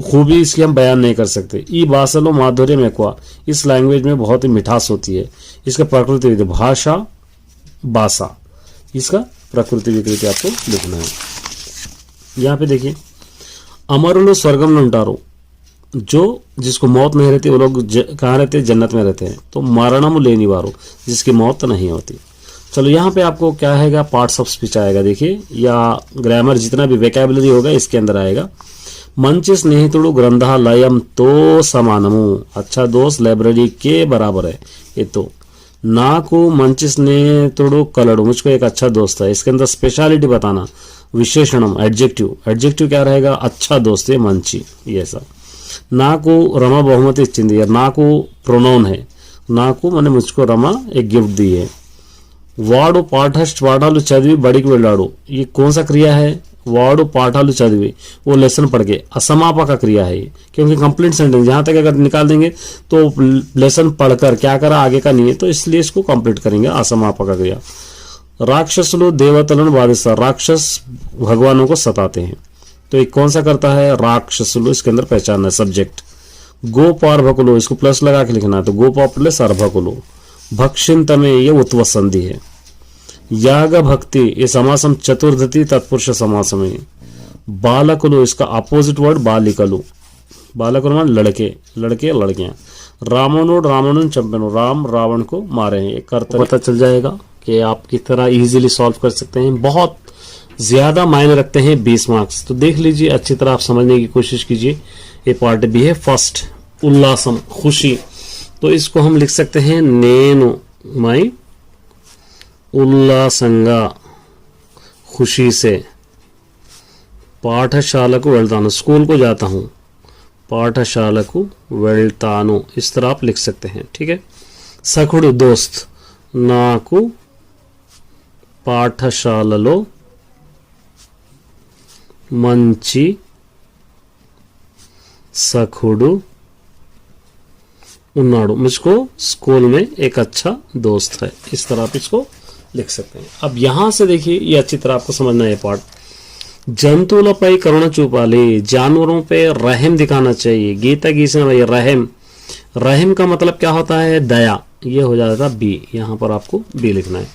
खूबी इसकी हम बयान नहीं कर सकते। ई भाषालो माधुर्य में कुआ, इस लैंग्वेज में बहुत ही मिठास होती है। इसका प्रकृति विकृति, भाषा भाषा, इसका प्रकृति विकृति आपको लिखना है। यहाँ पे देखिए अमरुलो स्वर्गम में ఉంటారు, जो जिसको मौत नहीं रहती वो लोग कहाँ रहते हैं, जन्नत में रहते हैं। तो मरणम लेनी वारो, जिसकी मौत नहीं होती। चलो यहाँ पे आपको क्या आएगा, पार्ट्स ऑफ स्पीच आएगा, देखिए या ग्रामर जितना भी वेकेबुलरी होगा इसके अंदर आएगा। మంచి స్నేహితుడు గ్రంథాలయంతో సమానము, अच्छा दोस्त लाइब्रेरी के बराबर है। ये तो నాకు మంచి స్నేహితుడు కలడు, मुझको एक अच्छा दोस्त है। इसके अंदर स्पेशलिटी बताना, विशेषणम एडजेक्टिव, एडजेक्टिव क्या रहेगा, अच्छा दोस्त है మంచి, ये सब। నాకు రమ బహుమతి ఇచ్చింది, నాకు प्रोनाउन है, నాకు माने मुझको रमा एक गिफ्ट दी है। వాడు పాఠాలు చదివి బడికి వెళ్ళాడు, ये कौन सा क्रिया है, वाड़ू पाठालू चदिवे वो लेसन पढ़ के, असमापक क्रिया है क्योंकि कंप्लीट सेंटेंस यहाँ तक अगर निकाल देंगे तो लेसन पढ़कर क्या करा आगे का नहीं है, तो इसलिए इसको कंप्लीट करेंगे, असमापक क्रिया। राक्षसुलु देवतलन बाधिस्तार, राक्षस भगवानों को सताते हैं, तो ये कौन सा करता है, राक्षसुलु, इसके अंदर पहचानना है सब्जेक्ट। गोपार्भकुलो, इसको प्लस लगा के लिखना है, तो गोपा प्लस अर्भकुलो, भक्षिंतमे ये उत्व संधि है। याग भक्ति ये समासम चतुर्धति तत्पुरुष समासम है। बालकुलु इसका अपोजिट वर्ड बालिकलु। बालकुलु मान लड़के, लड़के लड़कियां। रावणोड रावणन चंपनो, राम रावण को मारे हैं। एक कर्तव्य पता चल जाएगा कि आप किस तरह इजीली सॉल्व कर सकते हैं। बहुत ज्यादा मायने रखते हैं 20 मार्क्स। तो देख लीजिए, अच्छी तरह आप समझने की कोशिश कीजिए। ये पार्ट भी है फर्स्ट, उल्लासम खुशी। तो इसको हम लिख सकते हैं नेनु माई उल्लासंगा खुशी से पाठशाला को वेल्तानु, स्कूल को जाता हूं, पाठशाला को वेल्तानु, इस तरह आप लिख सकते हैं। ठीक है। सखुడు दोस्त, नाकु पाठशाలలో మంచి सखुడు उन्नाडु, मुझको स्कूल में एक अच्छा दोस्त है। इस तरह आप इसको लिख सकते हैं। अब यहां से देखिए, ये अच्छी तरह आपको समझना है पार्ट। జంతువులపై కరుణ చూపాలి, जानवरों पे रहम दिखाना चाहिए। गीता गीसना भाई रहम, रहम का मतलब क्या होता है? दया। ये हो जाता बी, यहां पर आपको बी लिखना है।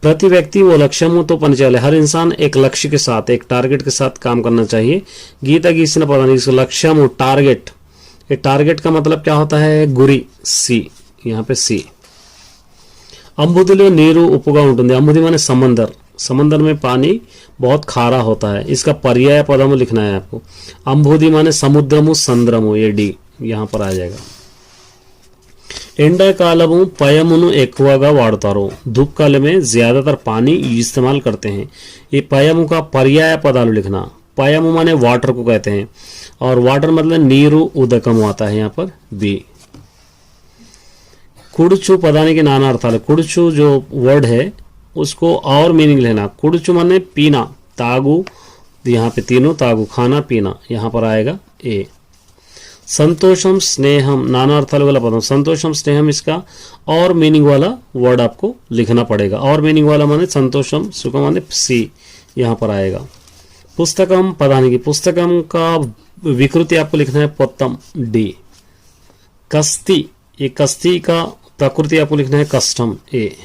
प्रति व्यक्ति वो लक्ष्यमु तो पंचाले, हर इंसान एक लक्ष्य के साथ, एक टारगेट के साथ काम करना चाहिए। गीता गीसना पता नहीं, इसको लक्ष्यमु टारगेट, ये टारगेट का मतलब क्या होता है? गुरी, सी, यहाँ पे सी। अंबुदिलो नीरू उपुगा उंटुंदी, अंबुदी माने समंदर, समंदर में पानी बहुत खारा होता है। इसका पर्याय पदम लिखना है आपको। अंबुदी माने समुद्रमु संद्रमु, ये डी यहां पर आ जाएगा। ఎండాకాలము పయమును ఎక్కువగా వాడతారు, धूप काल में ज्यादातर पानी इस्तेमाल करते हैं। ये पयमु का पर्याय पदाలు लिखना। पयमु माने वाटर को कहते हैं, और वाटर मतलब नीरू उदकम आता है यहाँ पर बी। कुड़चु पदाనికి नाना अर्थाలు। कुड़चु जो वर्ड है उसको और मीनिंग लेना। कुड़चु माने पीना, तागु, यहाँ पे तीनों तागु, खाना पीना, यहाँ पर आएगा ए। संतोषम स्नेहम नाना अर्थाలు वाला पदम, संतोषम स्नेहम इसका और मीनिंग वाला वर्ड आपको लिखना पड़ेगा। और मीनिंग वाला माने संतोषम, सुखम माने सी, यहाँ पर आएगा। पुस्तकम पदाనికి, पुस्तकम का विकृति आपको लिखना है पोत्तम, डी। कस्ती, ये कस्ती का प्रकृति आपको लिखना है कस्टम, ए।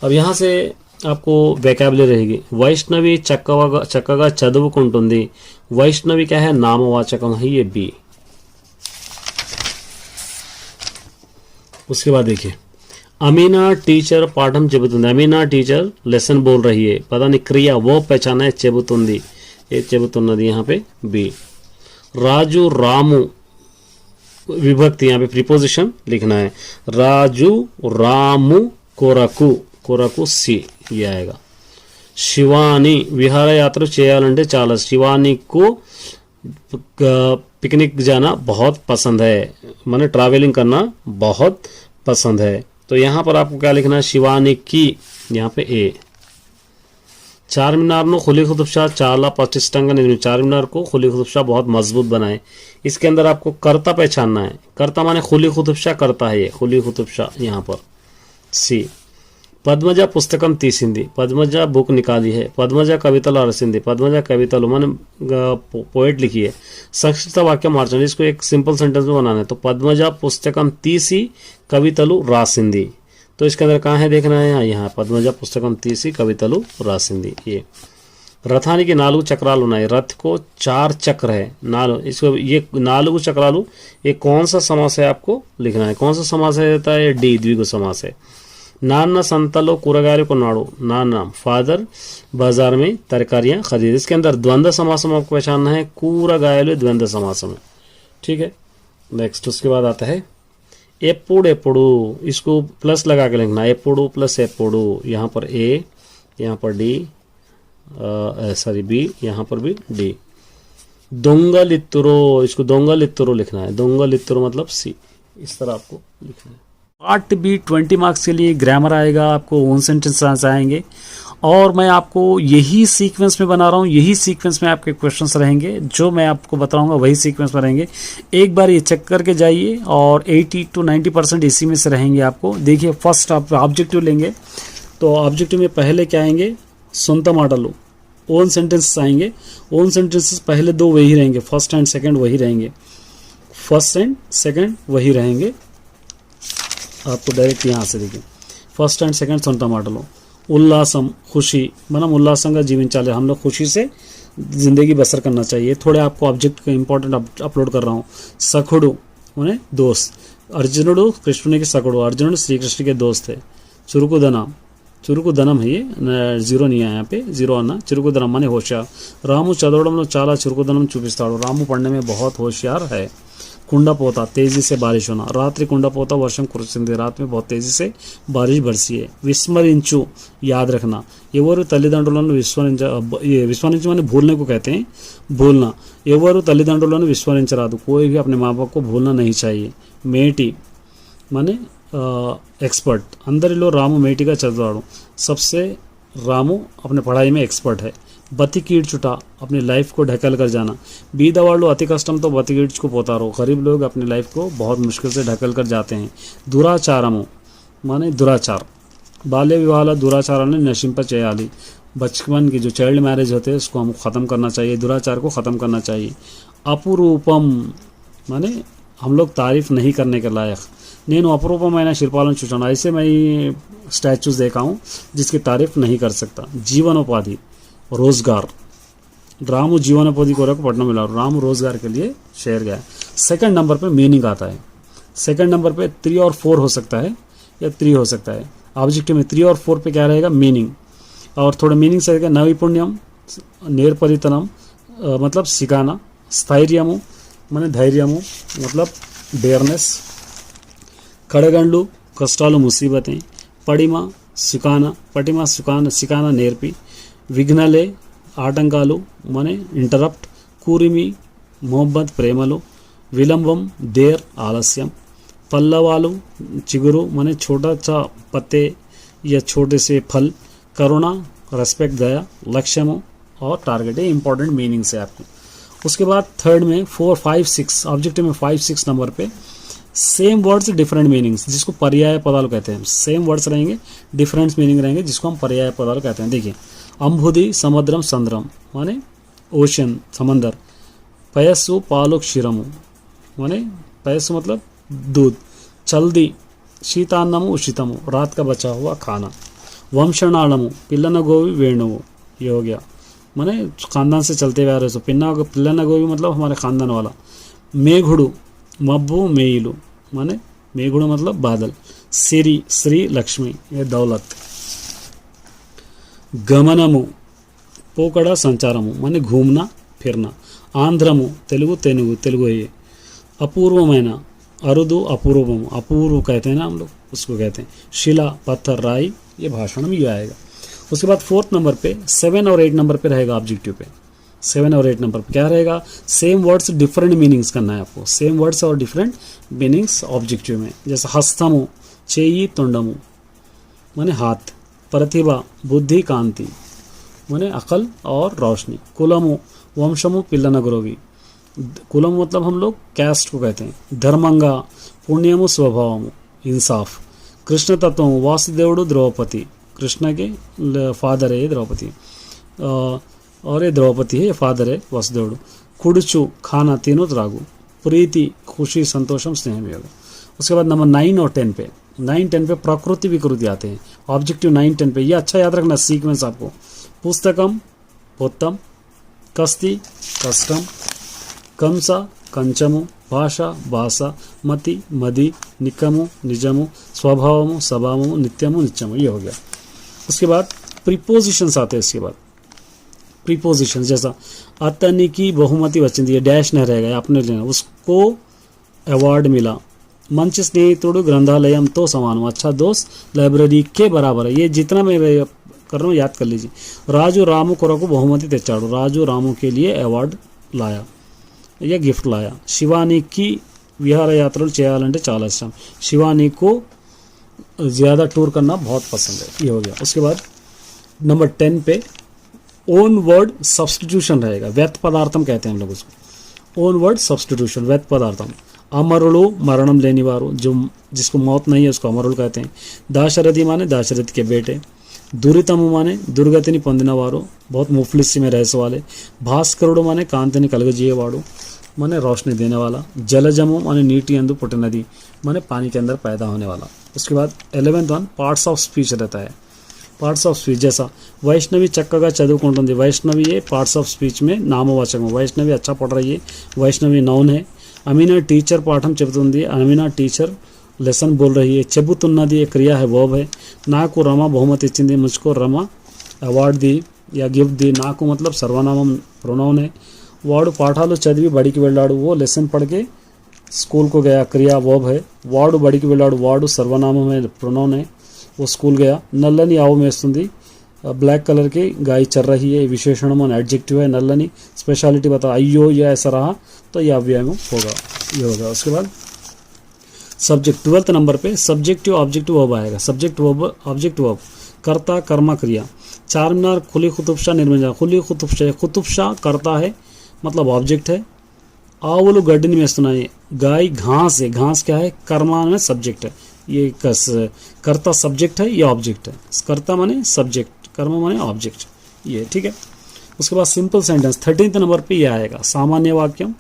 अब यहाँ से आपको वैकेबुलरी रहेगी। वैष्णवी चक्कगा चदुवुकुंटुंदी, वैष्णवी क्या है? नामवाचकम है, ये बी। उसके बाद देखिए, अमीना टीचर पाठम చెబుతుంది, अमीना टीचर लेसन बोल रही है, पता नहीं क्रिया वो पहचाना है చెబుతుంది, ये చెబుతున్నది यहाँ पे बी। राजू रामू विभक्ति, यहाँ पे प्रीपोजिशन लिखना है। राजू रामू कोरकू, कोरकू सी, ये आएगा। शिवानी విహారయాత్ర చేయాలంటే చాలా, शिवानी को पिकनिक जाना बहुत पसंद है, माने ट्रैवलिंग करना बहुत पसंद है। तो यहाँ पर आपको क्या लिखना है? शिवानी की, यहाँ पे ए। चारमीनार नो खुली खुदुबशा चाला पचिष्टांगा निर्मित, चारमीनार को खुली खुदुबशा बहुत मजबूत बनाए। इसके अंदर आपको कर्ता पहचानना है। कर्ता माने खुली खुदुबशा करता है, ये खुली खुदुबशा, यहाँ पर सी। పద్మజ పుస్తకం తీసింది, पद्मजा बुक निकाली है। पद्मजा कविता रसिंदी, पद्मजा कविता माने पोएट लिखी है। संक्षिप्त वाक्य मार्चना, इसको एक सिंपल सेंटेंस में बनाना है। तो पद्मजा पुस्तकम तीसी कवितलु रासिंदी, तो इसके अंदर कहाँ है देखना है? यहाँ पद्मजा पुस्तकम तीसी कवितलु रासिंदी, ये। रथाనికి 4 चक्रालु ఉన్నాయి, रथ को 4 चक्र है, 4, इसको ये 4 चक्रालु, ये कौन सा समास है आपको लिखना है। कौन सा समास है? देता है डी, द्विगु समास है। नाना संतलो కూరగాయలు కొన్నాడు, नाना फादर बाजार में तरकारियां खरीद। इसके अंदर द्वंद्व समासम आपको पहचानना है, కూరగాయలు द्वंद्व समासम, ठीक है। नेक्स्ट उसके बाद आता है ఎప్పుడు ఎప్పుడు, इसको प्लस लगा के लिखना, ఎప్పుడు प्लस ఎప్పుడు, यहाँ पर ए, यहाँ पर डी, सॉरी बी, यहाँ पर भी डी। దొంగలిత్తురో, इसको దొంగలిత్తురో लिखना है, దొంగలిత్తురో मतलब सी, इस तरह आपको लिखना है। पार्ट बी 20 मार्क्स के लिए ग्रामर आएगा, आपको ओन सेंटेंस आएंगे, और मैं आपको यही सीक्वेंस में बना रहा हूँ, यही सीक्वेंस में आपके क्वेश्चंस रहेंगे, जो मैं आपको बताऊंगा वही सीक्वेंस में रहेंगे। एक बार ये चेक करके जाइए, और 80 to 90% इसी में से रहेंगे आपको। देखिए, फर्स्ट आप ऑब्जेक्टिव लेंगे, तो ऑब्जेक्टिव में पहले क्या आएंगे? सొంత మాటలు, ओन सेंटेंसेस आएंगे। ओन सेंटेंसेस पहले 2 वही रहेंगे, फर्स्ट एंड सेकेंड वही रहेंगे, फर्स्ट एंड सेकेंड वही रहेंगे। आपको डायरेक्ट यहाँ से देखिए ఫస్ట్ అండ్ సెకండ్ సొంత మాటలు उल्लासम खुशी మనం ఉల్లాసంగా జీవించాలి हम लोग खुशी से ज़िंदगी बसर करना चाहिए थोड़े आपको ऑब्जेक्ट का इंपॉर्टेंट अपलोड कर रहा हूँ सखुडु माने दोस्त अर्जुनुడు కృష్ణునికి సఖుడు अर्जुनुడు श्रीकृष्ण के दोस्त है చురుకుదనం है ये జీరో नहीं है यहाँ पे जीरो आना చురుకుదనం माने होशियार రాము చదవడంలో చాలా చురుకుదనం చూపిస్తాడు రాము पढ़ने में बहुत होशियार है కుండపోత तेजी से बारिश होना रात्रि కుండపోత वर्षम కురిసింది रात में बहुत तेजी से बारिश बरसी है विस्मరించు याद रखना ఎవరు తల్లిదండ్రులను విస్మరించు माने भूलने को कहते हैं भूलना ఎవరు తల్లిదండ్రులను విస్మరించరాదు कोई भी अपने माँ बाप को भूलना नहीं चाहिए మేటి माने एक्सपर्ट अंदरिलो रामू మేటిగా చదువుతాడు सबसे रामू अपने पढ़ाई में एक्सपर्ट है బతి కీడ్చుట अपनी लाइफ को ढकल कर जाना బీదవాళ్ళు అతి కష్టంతో బతి కీడ్చుకుపోతారు गरीब लोग अपनी लाइफ को बहुत मुश्किल से ढकल कर जाते हैं దురాచారము माने दुराचार बाल्य विवाह दुराचाराన్ని नशिंप చేయాలి बचपन की जो चाइल्ड मैरिज होते हैं उसको हमको ख़त्म करना चाहिए दुराचार को ख़त्म करना चाहिए అపురూపం माने हम लोग तारीफ नहीं करने के लायक నేను అపురూపమైన శిల్పాలను చూశాను ऐसे मैं स्टैचूज देखा हूँ जिसकी तारीफ नहीं कर सकता जीवनोपाधि रोजगार रामू जीवनोपाधि को पढ़ना मिला रामू रोजगार के लिए शहर गया सेकंड नंबर पे मीनिंग आता है सेकंड नंबर पे 3 और 4 हो सकता है या 3 हो सकता है ऑब्जेक्टिव में 3 और 4 पे क्या रहेगा मीनिंग और थोड़ा मीनिंग से नैपुण्यम नेर्परितनम मतलब सिखाना स्थैर्यमु माने धैर्यमु मतलब डेयरनेस कड़गंडू कष्टालु मुसीबतें पड़िमा सिखाना नेर्पी విఘ్నలే ఆటంకాలు माने इंटरप्ट కూరిమి मोहब्बत ప్రేమలు విలంబం देर आलस्यम पल्लवालु चिगुरु माने छोटा सा पत्ते या छोटे से फल करुणा रेस्पेक्ट दया लक्ष्यमो और टारगेट है इंपॉर्टेंट मीनिंग से आपको उसके बाद थर्ड में 4 5 6 ऑब्जेक्टिव में 5 6 नंबर पे सेम वर्ड्स डिफरेंट मीनिंग्स जिसको पर्याय पदाలు कहते हैं सेम वर्ड्स रहेंगे डिफरेंट मीनिंग रहेंगे जिसको हम पर्याय पदाలు कहते हैं देखिए अंबुदी समुद्रम संद्रम माने ओशन समंदर पयस्सु पालु क्षीरमु माने पयस्सु मतलब दूध चल्दी शीतान्नमु उषितमु रात का बचा हुआ खाना वंशनाళము पिल्लन गोवी वेणुవు ये हो गया माने खानदान से चलते हुए आ रहे सो पिल्लन गोवी मतलब हमारे खानदान वाला मेघुडु मब्बु मेइलु माने मेघुडु मतलब बादल सिरी श्री लक्ष्मी ये दौलत गमनमु पोकड़ा संचारमु माने घूमना फिरना आंध्रमु तेलुगु है अपूर्वమైన अरुदु अपूर्वम अपूर्व कहते हैं ना हम लोग उसको कहते हैं शिला पत्थर राई ये भाषण में ये आएगा उसके बाद 4th नंबर पे 7 और 8 नंबर पे रहेगा ऑब्जेक्टिव पे 7 और 8 नंबर पे क्या रहेगा सेम वर्ड्स डिफरेंट मीनिंग्स करना है आपको सेम वर्ड्स और डिफरेंट मीनिंग्स ऑब्जेक्टिव में जैसे हस्तमु चेयी तुंडमु माने हाथ प्रतिभा बुद्धि कांति माने अकल और रोशनी कुलमु वंशमु पिल्लन गुरोवी कुलम मतलब हम लोग कैस्ट को कहते हैं धर्मंगा पुण्यमु स्वभावमु इंसाफ कृष्ण तत्वमु वासुदेवुडु द्रौपदी कृष्ण के फादर है द्रौपदी और ये द्रौपदी है फादर है वासुदेवुडु कुडुचु खाना तीनों त्रागु प्रीति खुशी संतोषम स्नेह में होगा उसके बाद नंबर 9 और 10 पे 9-10 पे प्रकृति विकृति आते हैं ऑब्जेक्टिव 9-10 पे ये अच्छा याद रखना सीक्वेंस आपको पुस्तकम पोत्तम कस्ति कष्टम कंस कंचमु भाषा भाषा मति मदि निकमु निजमु स्वभावमु स्वभावमु नित्यमु नित्यमु ये हो गया उसके बाद प्रीपोजिशंस आते हैं इसके बाद प्रीपोजिशन जैसा अतनी की बहुमति वचिंदी ये डैश नहीं रहेगा आपने लेना उसको अवार्ड मिला मंच स्नेहितुडु ग्रंथालयंतो समानम अच्छा दोस्त लाइब्रेरी के बराबर है ये जितना मैं कर रहा हूँ याद कर लीजिए राजू रामू कोरकु बहुमति తెచ్చాడు राजू रामू के लिए अवार्ड लाया या गिफ्ट लाया శివానికి విహారయాత్రలు చేయాలంటే చాలా ఇష్టం శివాनी को ज़्यादा टूर करना बहुत पसंद है ये हो गया उसके बाद नंबर 10 पे ओन वर्ड सब्स्टिट्यूशन रहेगा व्यर्थ पदार्थम कहते हैं हम लोग उसको ओन वर्ड सब्स्टिट्यूशन व्यर्थ पदार्थम अमरुलु मरणम लेने वारो जो जिसको मौत नहीं है उसको अमरुल कहते हैं दाशरथी माने दाशरथी के बेटे दुरितमु माने दुर्गतिनि పొందినవారు बहुत मुफलिसी में रहने वाले भास्करुడు माने कांतिनि कलगजीयेवाडु माने रोशनी देने वाला, जलजमु माने नीटी अंदु पुट्टिनदी माने पानी के अंदर पैदा होने वाला। उसके बाद 11th one parts of speech रहता है। पार्ट्स ऑफ स्पीच जैसा वैष्णवी చక్కగా చదువుకుంటుంది, वैष्णवी ये पार्ट्स ऑफ स्पीच में नामवाचक वैष्णवी अच्छा पढ़ रही है, वैष्णवी नाउन है। अमीना टीचर पाठम చెబుతుంది, अमीना टीचर लेसन बोल रही है। చెబుతున్నది ये क्रिया है, वर्ब है। నాకు రమ బహుమతి ఇచ్చింది, मुझको रमा अवार्ड दी या गिफ्ट दी। నాకు मतलब सर्वनामम प्रोनाउन है। వాడు పాఠాలు చదివి బడికి వెళ్ళాడు, वो लेसन पढ़ के स्कूल को गया, क्रिया वर्ब है। వాడు బడికి వెళ్ళాడు, వాడు सर्वनामम है, प्रोनाउन है, वो स्कूल गया। నల్లని ఆవు మేస్తుంది, ब्लैक कलर की गाय चल रही है, विशेषण मन एडजेक्टिव है। नल्లని स्पेशलिटी बता, अयो या ऐसा रहा तो यह अव्यय में होगा, ये होगा। उसके बाद सब्जेक्ट 12th नंबर पे सब्जेक्टिव ऑब्जेक्टिव वर्ब आएगा। सब्जेक्ट वर्ब ऑब्जेक्ट वर्ब, कर्ता कर्मा क्रिया। चारमीनार खुली कुतुबशाह निर्मित, खुली कुतुबशाह, कुतुबशाह कर्ता है मतलब ऑब्जेक्ट है। ఆవులు గడ్డిని మేస్తున్నాయి, गाय घास है, घास क्या है, कर्मा में सब्जेक्ट है, ये कर्ता सब्जेक्ट है, ये ऑब्जेक्ट है। कर्ता माने सब्जेक्ट, कर्म माने ऑब्जेक्ट, ये ठीक है। उसके बाद सिंपल सेंटेंस 13th नंबर पे ये आएगा, सामान्य वाक्यम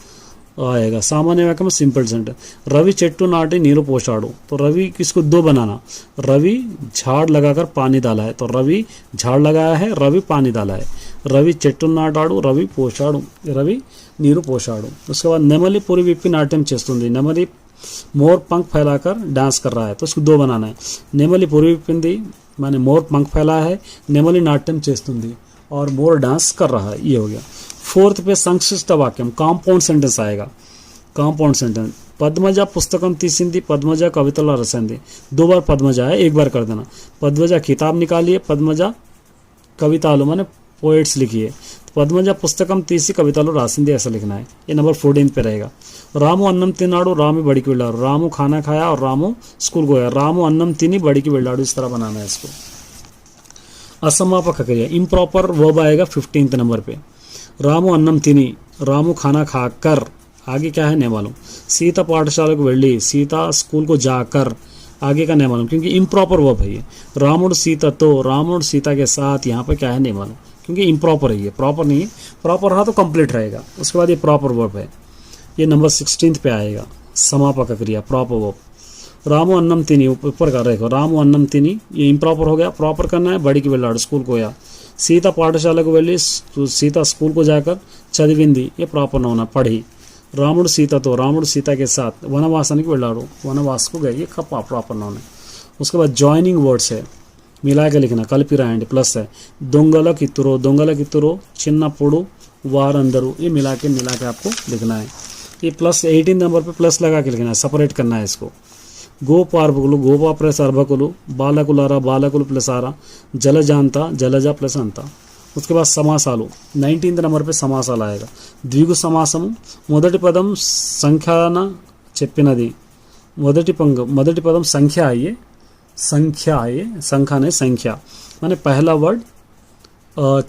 आएगा। सामान्य वाक्य में सिंपल सेंटेंस, रवि చెట్టు नाटी नीरू पोछाड़ू, तो रवि किसको दो बनाना, रवि झाड़ लगाकर पानी डाला है, तो रवि झाड़ लगाया है, रवि पानी डाला है। रवि చెట్టు నాటాడు, రవి పోషాడు, రవి నీరు పోషాడు। उसके बाद नेमली पूरी विप्पी नाट्यम చేస్తుంది, नेमली मोर पंख फैलाकर डांस कर रहा है, तो उसको दो बनाना है। नेमली पूरी विप्पिंदी माने मोर पंख फैला है, नेमली नाट्यम చేస్తుంది और मोर डांस कर रहा है, ये हो गया। 4th पे संक्षिप्त वाक्यम कांपाउंड सेंटेंस आएगा। कांपाउंड सेंटेंस, पद्मज पुस्तकम तीसिंदी, पद्मज कवितला रसंदी। 2 बार पद्मज है, 1 बार कर देना। पद्मज किताब निकालिए, पद्मज कवितालु माने पोएट्स लिखिए। पद्मज पुस्तकम तीसी कवितालु रासिंदी, ऐसा लिखना है। ये नंबर 14 पे रहेगा। रामू अन्नम तिनाडू, रामी बड़ी की वेल्लाडू, रामू खाना खाया और रामू स्कूल गया। रामू अन्नम तिनी बड़ी की वेल्लाडू, इस तरह बनाना है इसको। असमापक क्रिया इम्प्रॉपर वर्ब आएगा 15th नंबर पे। रामू अन्नम तिनी, रामू खाना खाकर, आगे क्या है नहीं मालूम। सीता पाठशाला को वेल्ली, सीता स्कूल को जाकर, आगे का नहीं मालूम क्योंकि इम्प्रॉपर वर्ब है ये। रामुड़ सीता तो, रामुड़ सीता के साथ, यहाँ पे क्या है नहीं मालूम क्योंकि इम्प्रॉपर है ये, प्रॉपर नहीं है। प्रॉपर रहा तो कंप्लीट रहेगा। उसके बाद ये प्रॉपर वर्ब है, ये नंबर 16th पे आएगा। समापक क्रिया प्रॉपर वर्ब, रामू अन्नम तिनी ऊपर कर रहे हो, रामू अन्नम तिनी, ये इम्प्रॉपर हो गया। प्रॉपर करना है, बड़ी की वेल्लाडू स्कूल को गया। सीता पाठशाला को వెళ్ళి, सीता स्कूल को जाकर చదివింది, ये प्रॉपर ना होना, पढ़ी। रामुड़ सीता तो, रामुड़ सीता के साथ वनवासाనికి వెళ్ళాడు, वनवास को गए, ये खपा प्रॉपर ना होना। उसके बाद जॉइनिंग वर्ड्स है, मिला के लिखना, కలిపి రాయండి, प्लस है। దొంగల కిత్తురో చిన్నప్పుడు వారందరూ, ये मिला के आपको लिखना है। ये प्लस 18 नंबर पे प्लस लगा के लिखना है, सेपरेट करना है इसको। గోపార్భకులు, గోపా ప్లస్ అర్భకులు, బాలకులారా, బాలకులు ప్లస్ ఆరా, జలజాంత, జలజ ప్లస్ అంత। उसके बाद समासाలు 19th नंबर पे समासाలు आएगा। ద్విగు సమాసము, మొదటి పదం సంఖ్యాన చెప్పినది, మొదటి పదం సంఖ్య है, संख्या है, संख्या नहीं संख्या, माने पहला वर्ड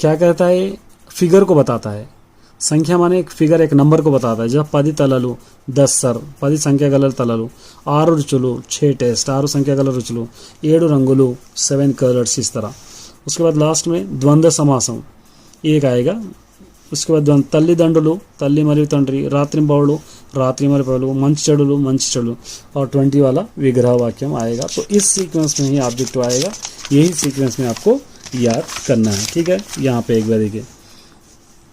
क्या कहता है, फिगर को बताता है। संख्या माने एक फिगर, एक नंबर को बताता है। जब 10 తలలు 10 सर, 10 సంఖ్య గల తలలు, 6 రుచులు 6 टेस्ट, 6 సంఖ్య గల రుచులు, 7 రంగులు 7 कलर्स, इस तरह। उसके बाद लास्ट में द्वंद्व समासम एक आएगा। उसके बाद తల్లిదండ్రులు, తల్లి మరియు తండ్రి, రాత్రింబవళ్ళు, रात्रि మరియు పగలు, మంచి చెడులు और 20 वाला विग्रह वाक्यम आएगा। तो इस सीक्वेंस में ही ऑब्जेक्ट आएगा, यही सीक्वेंस में आपको याद करना है, ठीक है। यहाँ पे एक बार देखिए,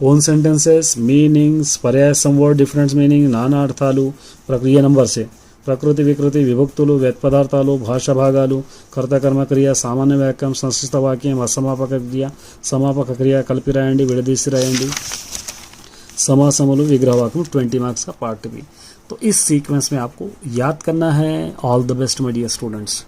ओन सेंटेंसेस, मीनिंग्स, पर्याय संवर्ड, डिफरेंट मीनिंग, नाना अर्थालू, प्रक्रिया नंबर से ప్రకృతి వికృతి, విభక్తులు, వ్యుత్పదార్థాలు, భాషా భాగాలు, కర్తకర్మ క్రియ, సామాన్య వాక్యం, సంక్షిప్త వాక్యం, అసమాపక క్రియ, సమాపక క్రియ, కలిపి రాయండి, విడదీసి రాయండి, समासमुలు, विग्रह वाक्य 20 मार्क्स का पार्ट भी। तो इस सीक्वेंस में आपको याद करना है। All the best my dear students.